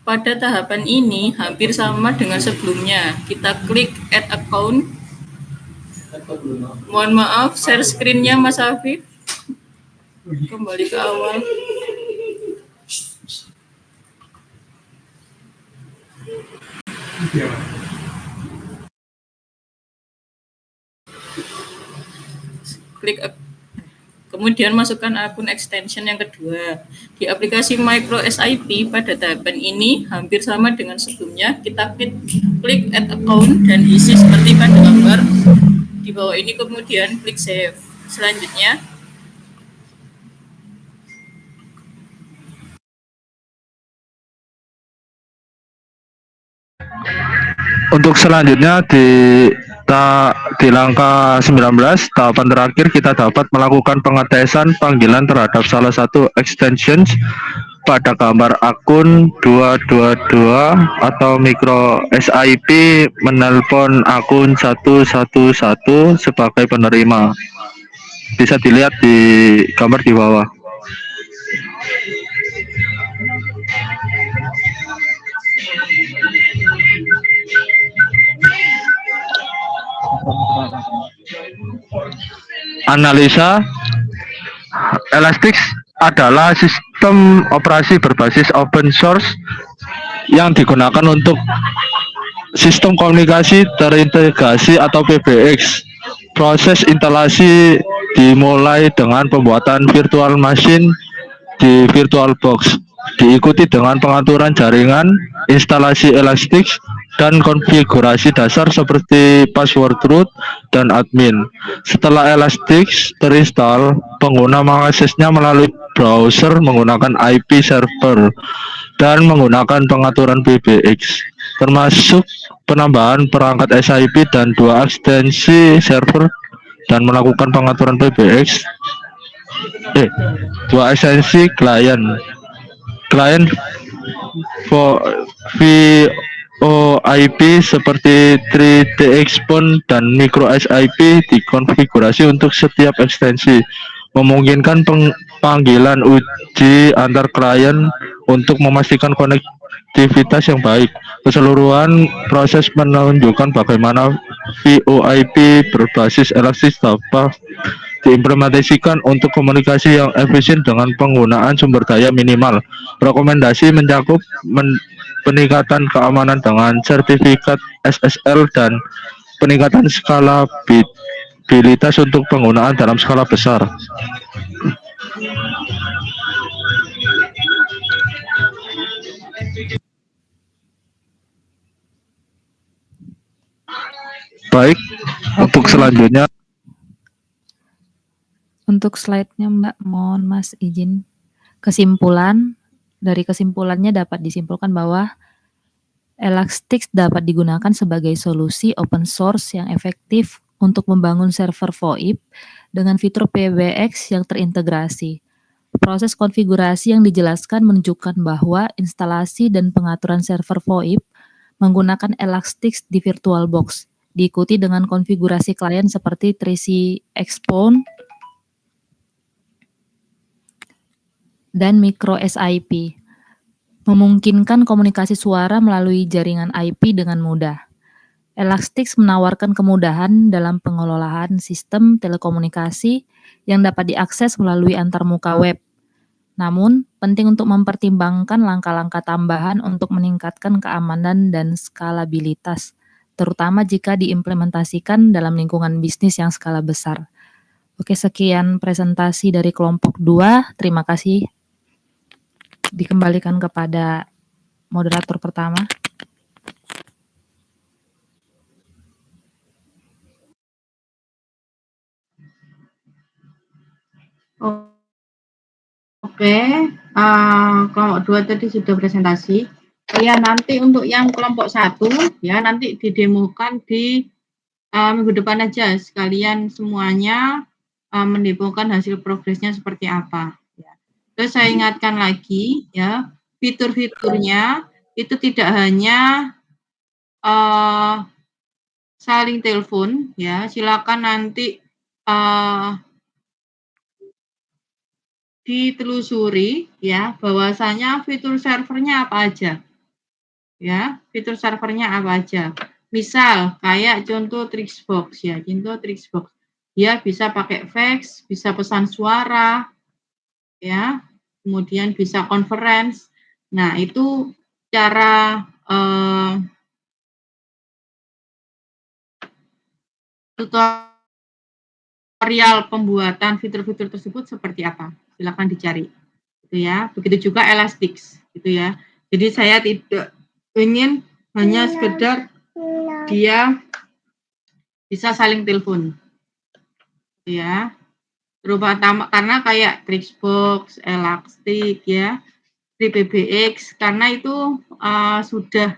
Pada tahapan ini hampir sama dengan sebelumnya. Kita klik add account. Mohon maaf, share screen-nya Mas Afif. Kembali ke awal. Kemudian masukkan akun extension yang kedua. Di aplikasi Micro SIP pada tahapan ini hampir sama dengan sebelumnya. Kita klik add account dan isi seperti pada gambar di bawah ini, kemudian klik save. Selanjutnya untuk selanjutnya di langkah 19, tahapan terakhir, kita dapat melakukan pengetesan panggilan terhadap salah satu extensions pada gambar akun 222 atau Micro SIP menelpon akun 111 sebagai penerima. Bisa dilihat di gambar di bawah. Analisa. Elastic adalah sistem operasi berbasis open source yang digunakan untuk sistem komunikasi terintegrasi atau PBX. Proses instalasi dimulai dengan pembuatan virtual machine di VirtualBox, diikuti dengan pengaturan jaringan, instalasi Elastic, dan konfigurasi dasar seperti password root dan admin. Setelah Elastic terinstall, pengguna mengaksesnya melalui browser menggunakan IP server dan menggunakan pengaturan PBX, termasuk penambahan perangkat SIP dan 2 ekstensi server dan melakukan pengaturan PBX. 2 ekstensi klien VoIP seperti 3G Exponent dan Micro SIP dikonfigurasi untuk setiap ekstensi, memungkinkan panggilan uji antar klien untuk memastikan konektivitas yang baik. Keseluruhan proses menunjukkan bagaimana VoIP berbasis Elastic dapat diimplementasikan untuk komunikasi yang efisien dengan penggunaan sumber daya minimal. Rekomendasi mencakup peningkatan keamanan dengan sertifikat SSL dan peningkatan skalabilitas untuk penggunaan dalam skala besar. Baik, untuk selanjutnya. Untuk slide-nya Mbak, mohon Mas izin. Dari kesimpulannya dapat disimpulkan bahwa Elastic dapat digunakan sebagai solusi open source yang efektif untuk membangun server VoIP dengan fitur PBX yang terintegrasi. Proses konfigurasi yang dijelaskan menunjukkan bahwa instalasi dan pengaturan server VoIP menggunakan Elastic di VirtualBox, diikuti dengan konfigurasi klien seperti 3C Exponent dan micro SIP, memungkinkan komunikasi suara melalui jaringan IP dengan mudah. Elastic menawarkan kemudahan dalam pengelolaan sistem telekomunikasi yang dapat diakses melalui antarmuka web. Namun, penting untuk mempertimbangkan langkah-langkah tambahan untuk meningkatkan keamanan dan skalabilitas, terutama jika diimplementasikan dalam lingkungan bisnis yang skala besar. Oke, sekian presentasi dari kelompok 2. Terima kasih. Dikembalikan kepada moderator pertama. Oke, kelompok 2 tadi sudah presentasi. Ya, nanti untuk yang kelompok 1, ya nanti didemokan di minggu depan aja. Sekalian semuanya mendemokan hasil progresnya seperti apa. Ya. Terus saya ingatkan lagi, ya fitur-fiturnya itu tidak hanya saling telepon, ya silakan nanti ditelusuri ya bahwasanya fitur servernya apa aja. Ya, fitur servernya apa aja. Misal kayak contoh Trixbox ya, contoh Trixbox. Dia bisa pakai fax, bisa pesan suara ya. Kemudian bisa conference. Nah, itu cara tutorial pembuatan fitur-fitur tersebut seperti apa. Silakan dicari. Gitu ya. Begitu juga Elastic gitu ya. Jadi saya tidak ingin hanya sekedar dia bisa saling telepon. Gitu ya. Terutama karena kayak Trixbox, Elastic ya, FreePBX karena itu sudah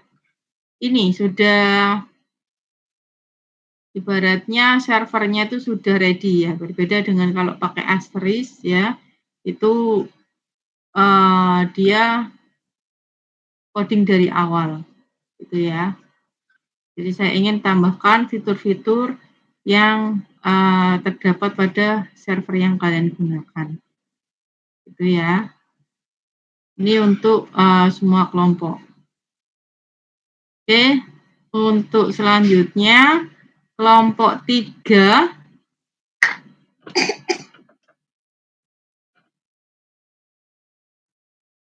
ibaratnya servernya itu sudah ready ya, berbeda dengan kalau pakai Asterisk ya, itu dia coding dari awal, gitu ya. Jadi saya ingin tambahkan fitur-fitur yang terdapat pada server yang kalian gunakan, gitu ya. Ini untuk semua kelompok. Oke, untuk selanjutnya kelompok 3.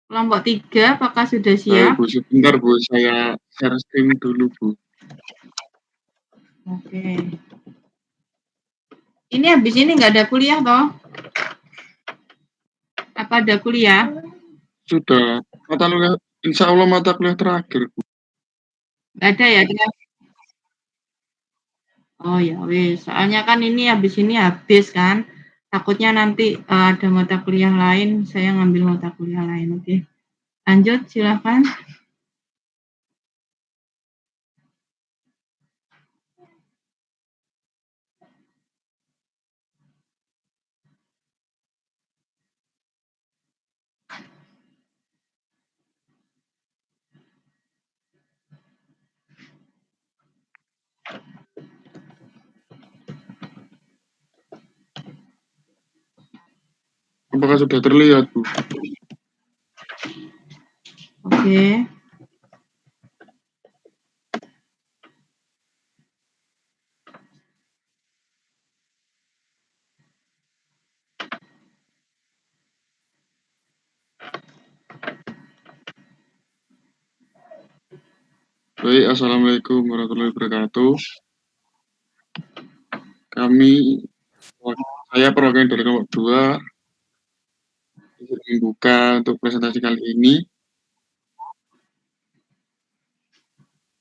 Kelompok 3, apakah sudah siap? Bu, sebentar Bu, saya share screen dulu Bu. Oke. Ini habis ini nggak ada kuliah toh? Apa ada kuliah? Sudah, mata kuliah, insya Allah mata kuliah terakhir Bu. Nggak ada ya? Oh ya wis, soalnya kan ini habis kan. Takutnya nanti ada mata kuliah lain, saya ngambil mata kuliah lain. Oke. Lanjut, silakan. Apakah sudah terlihat Bu? Oke. Baik, Assalamualaikum warahmatullahi wabarakatuh. Saya perwakilan dari kelompok 2 membuka untuk presentasi kali ini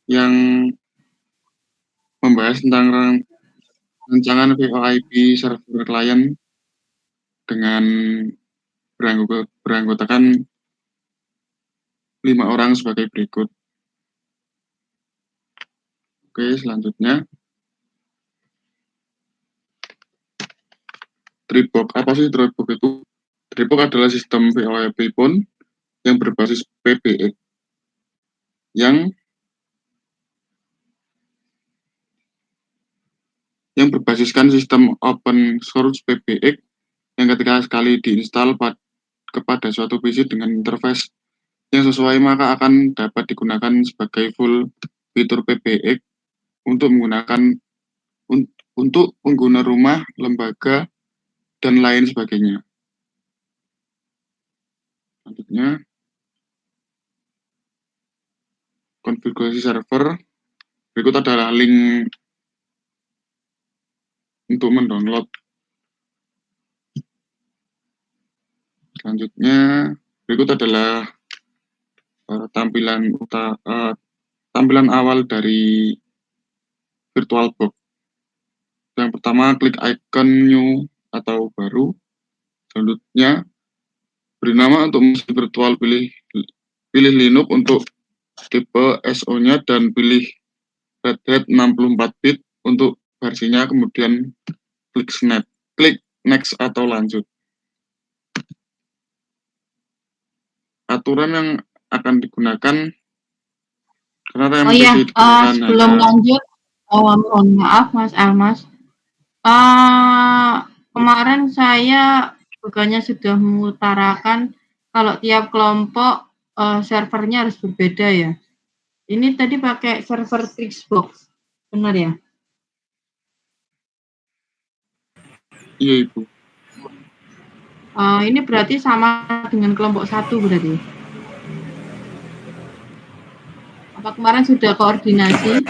yang membahas tentang rancangan VoIP server klien dengan beranggotakan 5 orang sebagai berikut. Oke, selanjutnya. Trixbox. Apa sih Trixbox itu? Repok adalah sistem VoIP pun yang berbasis PBX yang berbasiskan sistem open source PBX yang ketika sekali diinstal kepada suatu PC dengan interface yang sesuai maka akan dapat digunakan sebagai full fitur PBX untuk pengguna rumah, lembaga, dan lain sebagainya. Selanjutnya, konfigurasi server. Berikut adalah link untuk mendownload. Selanjutnya, berikut adalah tampilan awal dari VirtualBox. Yang pertama, klik icon new atau baru. Selanjutnya, beri nama untuk mesin virtual, pilih Linux untuk tipe SO-nya dan pilih Red Hat 64-bit untuk versinya, kemudian klik next atau lanjut. Aturan yang akan digunakan karena RAM PC digunakan sebelum lanjut, mohon maaf Mas Almas. Kemarin saya bukannya sudah mengutarakan kalau tiap kelompok servernya harus berbeda ya. Ini tadi pakai server Trixbox, benar ya? Iya, Ibu. Ini berarti sama dengan kelompok 1 berarti? Apa kemarin sudah koordinasi?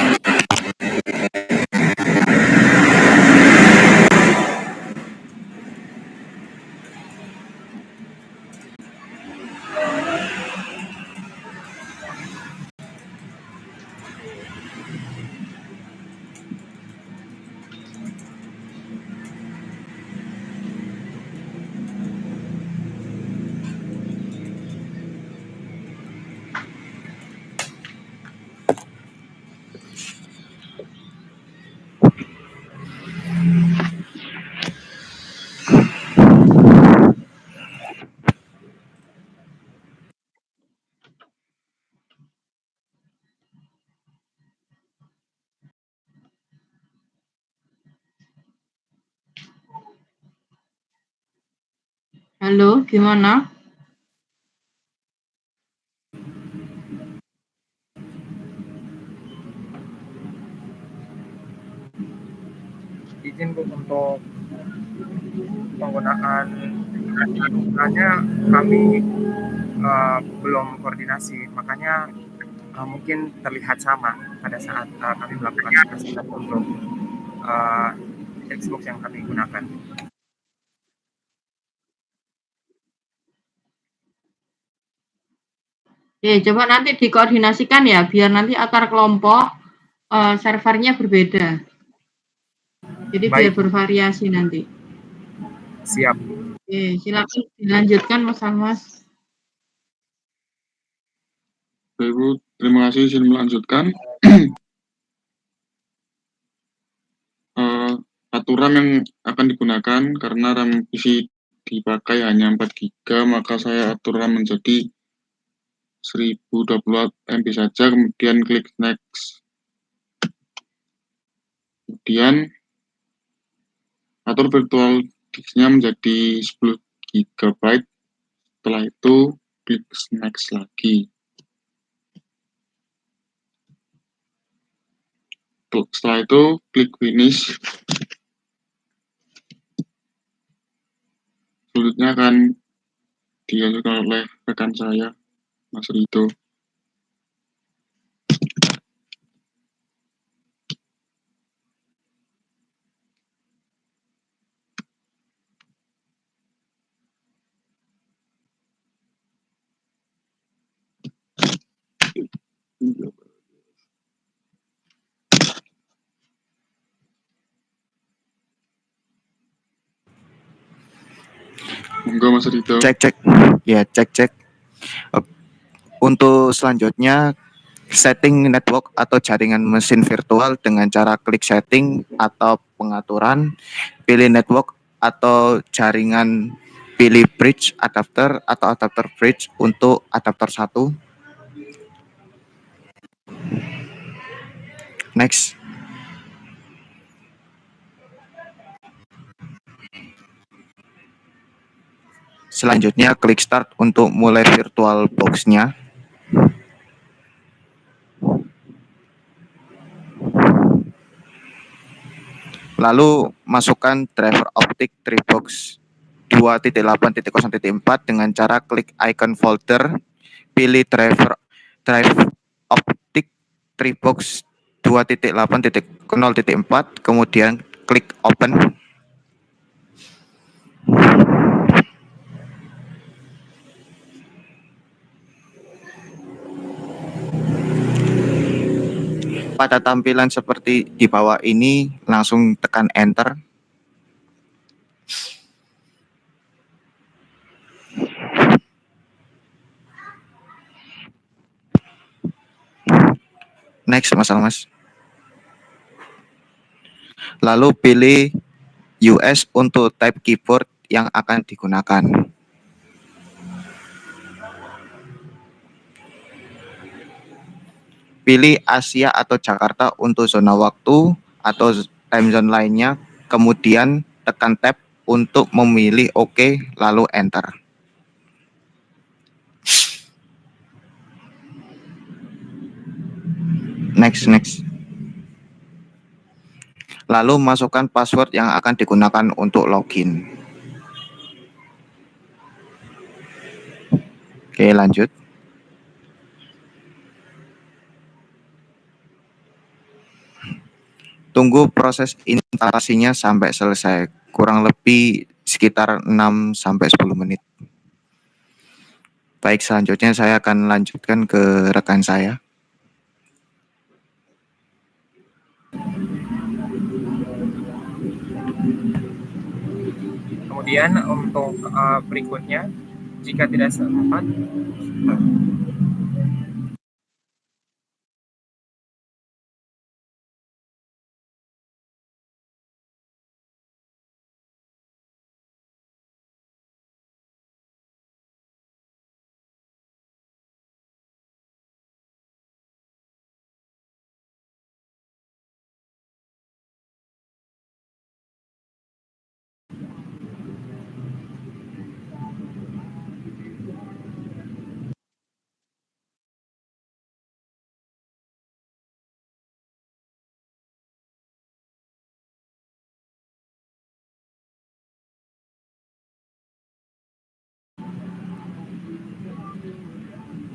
Halo, gimana? Izin Bu untuk penggunaan penggunaannya kami belum koordinasi, makanya mungkin terlihat sama pada saat kami melakukan assessment untuk Xbox yang kami gunakan. Coba nanti dikoordinasikan ya, biar nanti akar kelompok servernya berbeda. Jadi biar bervariasi nanti. Siap. Silakan dilanjutkan Mas Almas. Ibu, terima kasih. Izin melanjutkan. Aturan yang akan digunakan karena RAM PC dipakai hanya 4 GB, maka saya atur RAM menjadi 1020 MB saja, kemudian klik next. Kemudian atur virtual disk-nya menjadi 10 GB. Setelah itu klik next lagi. Setelah itu klik finish. Selanjutnya akan dilanjutkan oleh rekan saya, Mas Rito. Monggo Mas Rito. Cek. Ya, cek. Untuk selanjutnya, setting network atau jaringan mesin virtual dengan cara klik setting atau pengaturan, pilih network atau jaringan pilih bridge adapter atau adapter bridge untuk adapter 1. Next. Selanjutnya klik start untuk mulai virtual box-nya. Lalu masukkan driver optik Treebox 2.8.0.4 dengan cara klik icon folder, pilih drive optik Treebox 2.8.0.4, kemudian klik open. Pada tampilan seperti di bawah ini, langsung tekan enter. Next, Mas. Lalu pilih US untuk type keyboard yang akan digunakan. Pilih Asia atau Jakarta untuk zona waktu atau time zone lainnya, kemudian tekan tab untuk memilih OK, lalu enter. Next. Lalu masukkan password yang akan digunakan untuk login. Oke, lanjut. Tunggu proses instalasinya sampai selesai, kurang lebih sekitar 6-10 menit. Baik, selanjutnya saya akan lanjutkan ke rekan saya. Kemudian untuk berikutnya, jika tidak sempat,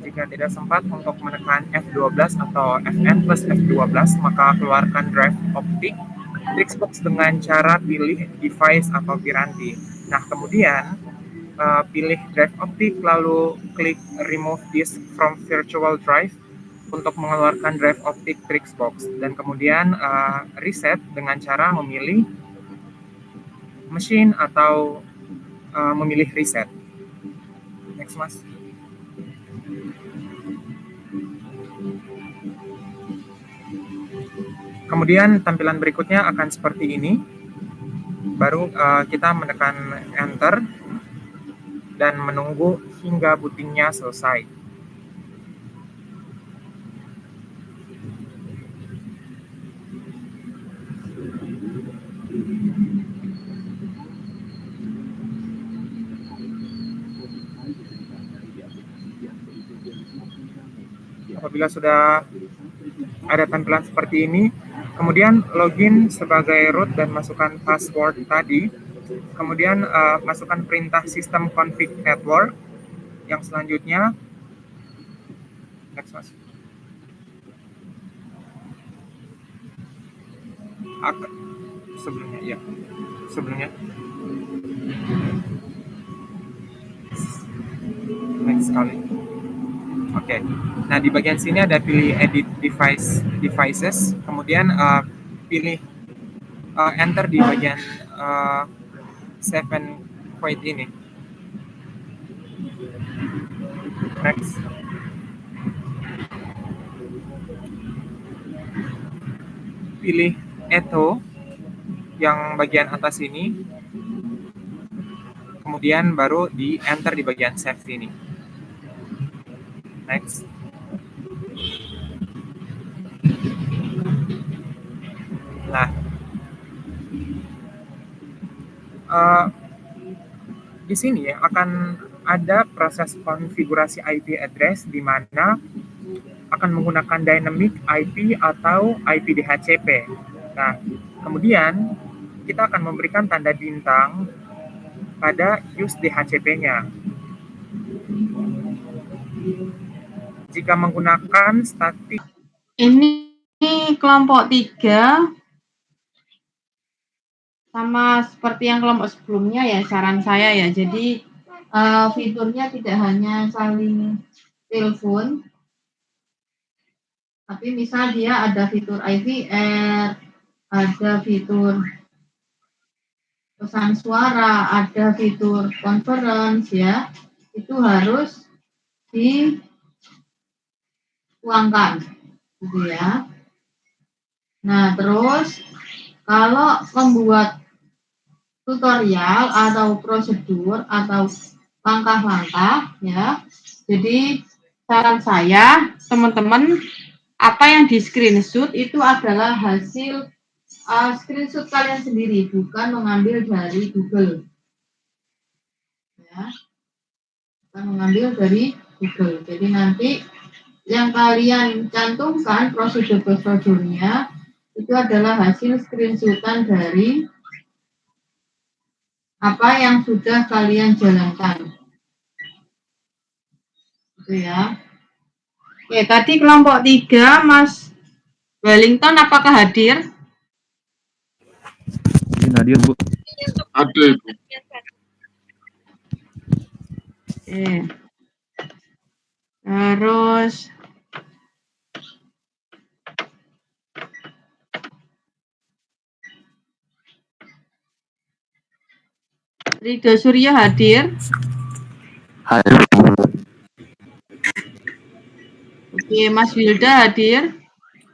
jika tidak sempat untuk menekan F12 atau Fn plus F12, maka keluarkan drive optik Treebox dengan cara pilih device atau piranti. Nah, kemudian pilih drive optik, lalu klik remove disk from virtual drive untuk mengeluarkan drive optik Treebox, dan kemudian reset dengan cara memilih machine atau memilih reset. Next, Mas. Kemudian tampilan berikutnya akan seperti ini. Baru kita menekan enter dan menunggu hingga bootingnya selesai. Apabila sudah ada tampilan seperti ini, kemudian login sebagai root dan masukkan password tadi. Kemudian masukkan perintah sistem config network. Yang selanjutnya, next, Mas. Sebelumnya. Next sekali. Oke. Nah, di bagian sini ada pilih edit devices, kemudian pilih enter di bagian 7 point ini. Next. Pilih Eto yang bagian atas ini. kemudian baru di enter di bagian save ini. Next. Nah, di sini akan ada proses konfigurasi IP address di mana akan menggunakan dynamic IP atau IP DHCP. Nah, kemudian kita akan memberikan tanda bintang pada use DHCP-nya. Jika menggunakan static. Ini kelompok 3 sama seperti yang kelompok sebelumnya ya, saran saya ya. Jadi fiturnya tidak hanya saling telepon, tapi misal dia ada fitur IVR, ada fitur pesan suara, ada fitur conference ya, itu harus dituangkan gitu ya. Nah, terus kalau membuat tutorial atau prosedur atau langkah-langkah ya, jadi saran saya teman-teman, apa yang di screenshot itu adalah hasil screenshot kalian sendiri, bukan mengambil dari Google ya, bukan mengambil dari Google. Jadi nanti yang kalian cantumkan prosedur-prosedurnya itu adalah hasil screenshotan dari apa yang sudah kalian jalankan. Itu ya. Oke, tadi kelompok 3, Mas Wellington apakah hadir? Hadir, Bu. Ada, Ibu. Oke. Terus Ridho Surya hadir? Hadir, Bu. Oke, Mas Wilda hadir?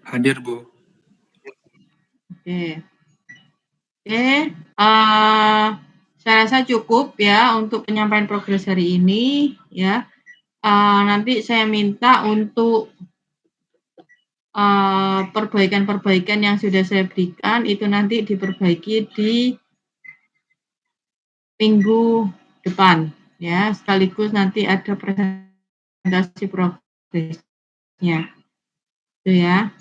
Hadir, Bu. Oke. Oke, saya rasa cukup ya untuk penyampaian progres hari ini ya. Nanti saya minta untuk perbaikan-perbaikan yang sudah saya berikan itu nanti diperbaiki di minggu depan ya, sekaligus nanti ada presentasi progresnya. Itu ya.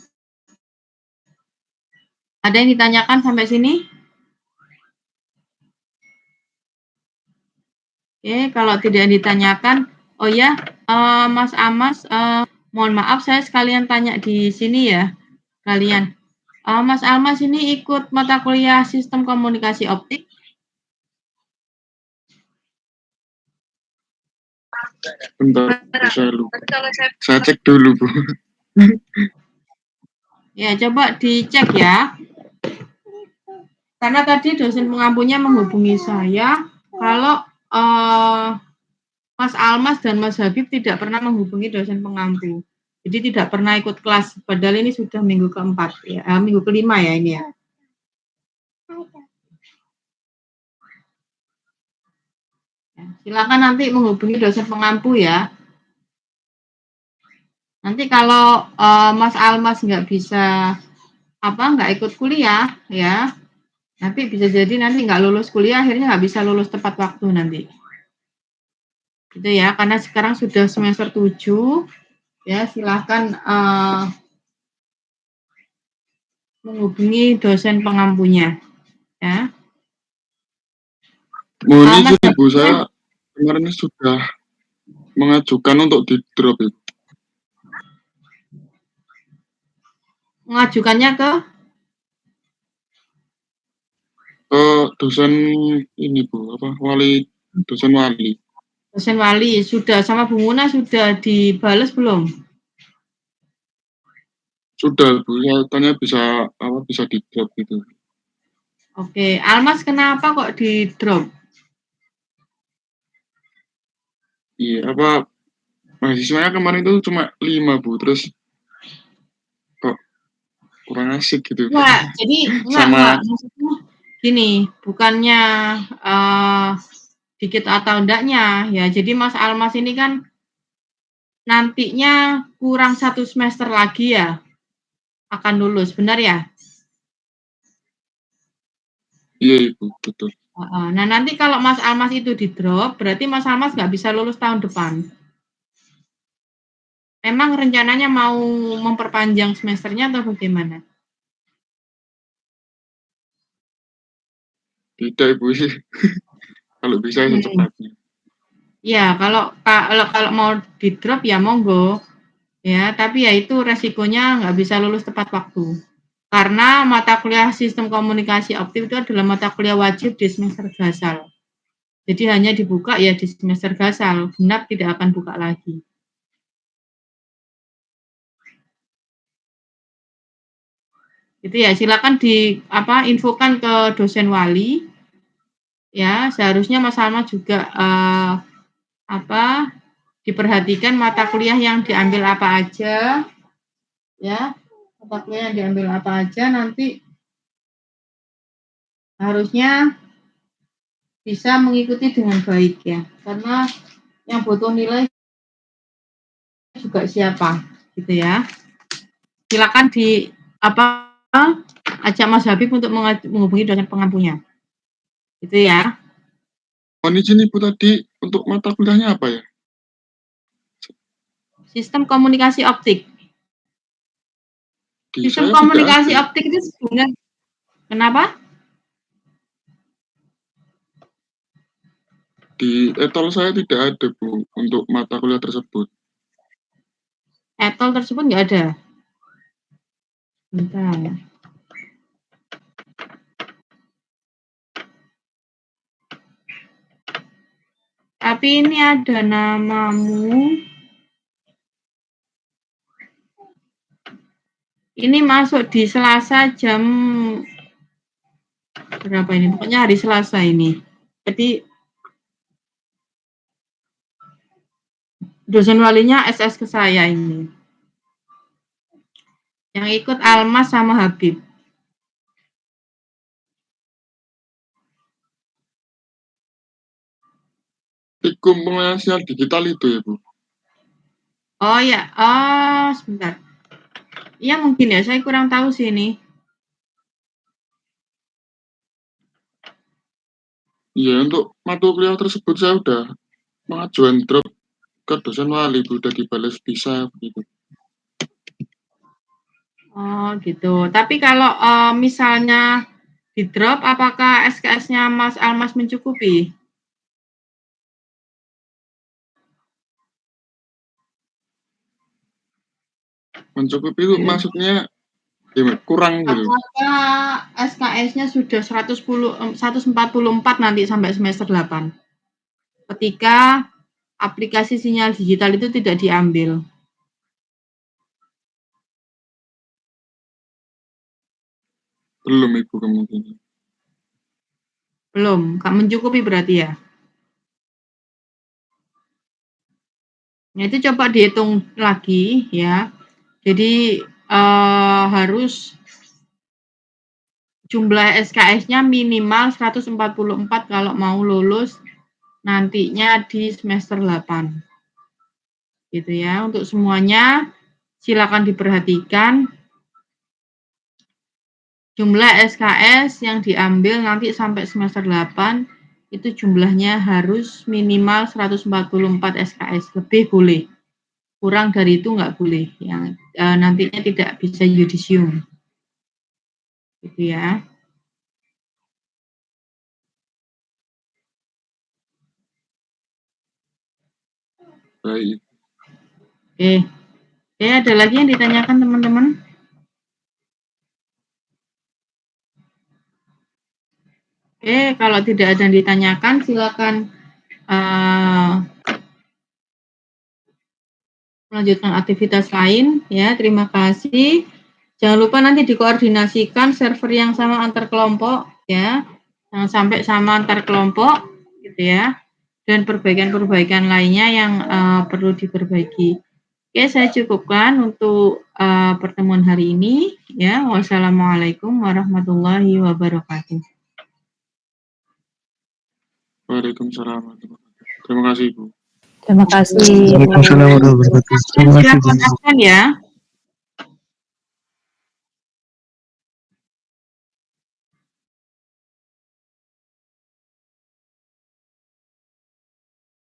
Ada yang ditanyakan sampai sini? Oke, kalau tidak ditanyakan, oh ya, Mas Amas, mohon maaf saya sekalian tanya di sini ya, kalian. Mas Amas ini ikut mata kuliah sistem komunikasi optik? Bentar, saya lupa. Saya cek dulu, Bu. Ya, coba dicek ya. Karena tadi dosen pengampunya menghubungi saya, kalau Mas Almas dan Mas Habib tidak pernah menghubungi dosen pengampu. Jadi tidak pernah ikut kelas, padahal ini sudah minggu keempat, ya, minggu kelima ya ini ya. Silakan nanti menghubungi dosen pengampu ya. Nanti kalau Mas Almas nggak bisa nggak ikut kuliah ya, nanti bisa jadi nanti nggak lulus kuliah, akhirnya nggak bisa lulus tepat waktu nanti. Gitu ya, karena sekarang sudah semester 7 ya, silakan menghubungi dosen pengampunya ya. Mohon izin, Ibu, saya kemarin sudah mengajukan untuk di drop, Ibu. Mengajukannya ke dosen ini, Bu, dosen wali. Dosen wali sudah sama Bu Muna sudah dibales belum? Sudah, Bu, saya tanya bisa di drop gitu. Oke, Almas kenapa kok di drop? Iya, mahasiswanya kemarin itu cuma 5, Bu, terus kok kurang asik gitu. Enggak, jadi enggak, maksudnya gini, bukannya dikit atau enggaknya ya. Jadi Mas Almas ini kan nantinya kurang 1 semester lagi ya akan lulus, benar ya? Iya Ibu, betul. Nah nanti kalau Mas Almas itu di drop, berarti Mas Almas nggak bisa lulus tahun depan. Memang rencananya mau memperpanjang semesternya atau bagaimana? Tidak Ibu sih. Kalau bisa secepatnya. Ya, kalau mau di drop ya monggo. Ya, tapi ya itu resikonya nggak bisa lulus tepat waktu. Karena mata kuliah sistem komunikasi optik itu adalah mata kuliah wajib di semester gasal. Jadi hanya dibuka ya di semester gasal, genap tidak akan buka lagi. Itu ya, silakan infokan ke dosen wali. Ya, seharusnya Mas Alma juga diperhatikan mata kuliah yang diambil apa aja. Ya, mata kuliah yang diambil apa aja nanti harusnya bisa mengikuti dengan baik ya. Karena yang butuh nilai juga siapa gitu ya. Silakan ajak Mas Habib untuk menghubungi dosen pengampunya. Itu ya. Mohon izin Ibu tadi untuk mata kuliahnya apa ya? Sistem komunikasi optik. Di Sistem saya komunikasi tidak ada. optik itu sebenarnya kenapa? Di etol saya tidak ada Bu untuk mata kuliah tersebut. Etol tersebut nggak ada. Bentar. Tapi ini ada namamu. Ini masuk di Selasa jam berapa ini? Pokoknya hari Selasa ini. Jadi dosen walinya SS ke saya ini. Yang ikut Almas sama Habib. Komunikasi digital itu ya Bu? Oh ya, sebentar. Iya mungkin ya, saya kurang tahu sih ini. Iya, untuk mata kuliah tersebut saya udah mengajukan drop ke dosen wali, Bu, udah dibalas bisa gitu. Oh gitu. Tapi kalau misalnya di drop, apakah SKS-nya Mas Almas mencukupi? Mencukupi itu maksudnya ya, kurang gitu. Apakah SKS-nya sudah 144 nanti sampai semester 8? Ketika aplikasi sinyal digital itu tidak diambil. Belum Ibu kemungkinan. Belum, nggak mencukupi berarti ya? Nah itu coba dihitung lagi ya. Jadi harus jumlah SKS-nya minimal 144 kalau mau lulus nantinya di semester 8. Gitu ya. Untuk semuanya silakan diperhatikan jumlah SKS yang diambil nanti sampai semester 8 itu jumlahnya harus minimal 144 SKS, lebih boleh. Kurang dari itu nggak boleh, yang nantinya tidak bisa yudisium. Gitu ya. Baik. Oke, ada lagi yang ditanyakan teman-teman? Oke, kalau tidak ada yang ditanyakan, silakan melanjutkan aktivitas lain. Ya, terima kasih. Jangan lupa nanti dikoordinasikan server yang sama antar kelompok, ya, jangan sampai sama antar kelompok, gitu ya. Dan perbaikan-perbaikan lainnya yang perlu diperbaiki. Oke, saya cukupkan untuk pertemuan hari ini. Ya, wassalamualaikum warahmatullahi wabarakatuh. Waalaikumsalam. Terima kasih, Bu. Terima kasih. Waalaikumsalam warahmatullahi wabarakatuh. Terima kasih, Bu. Silakan absen ya.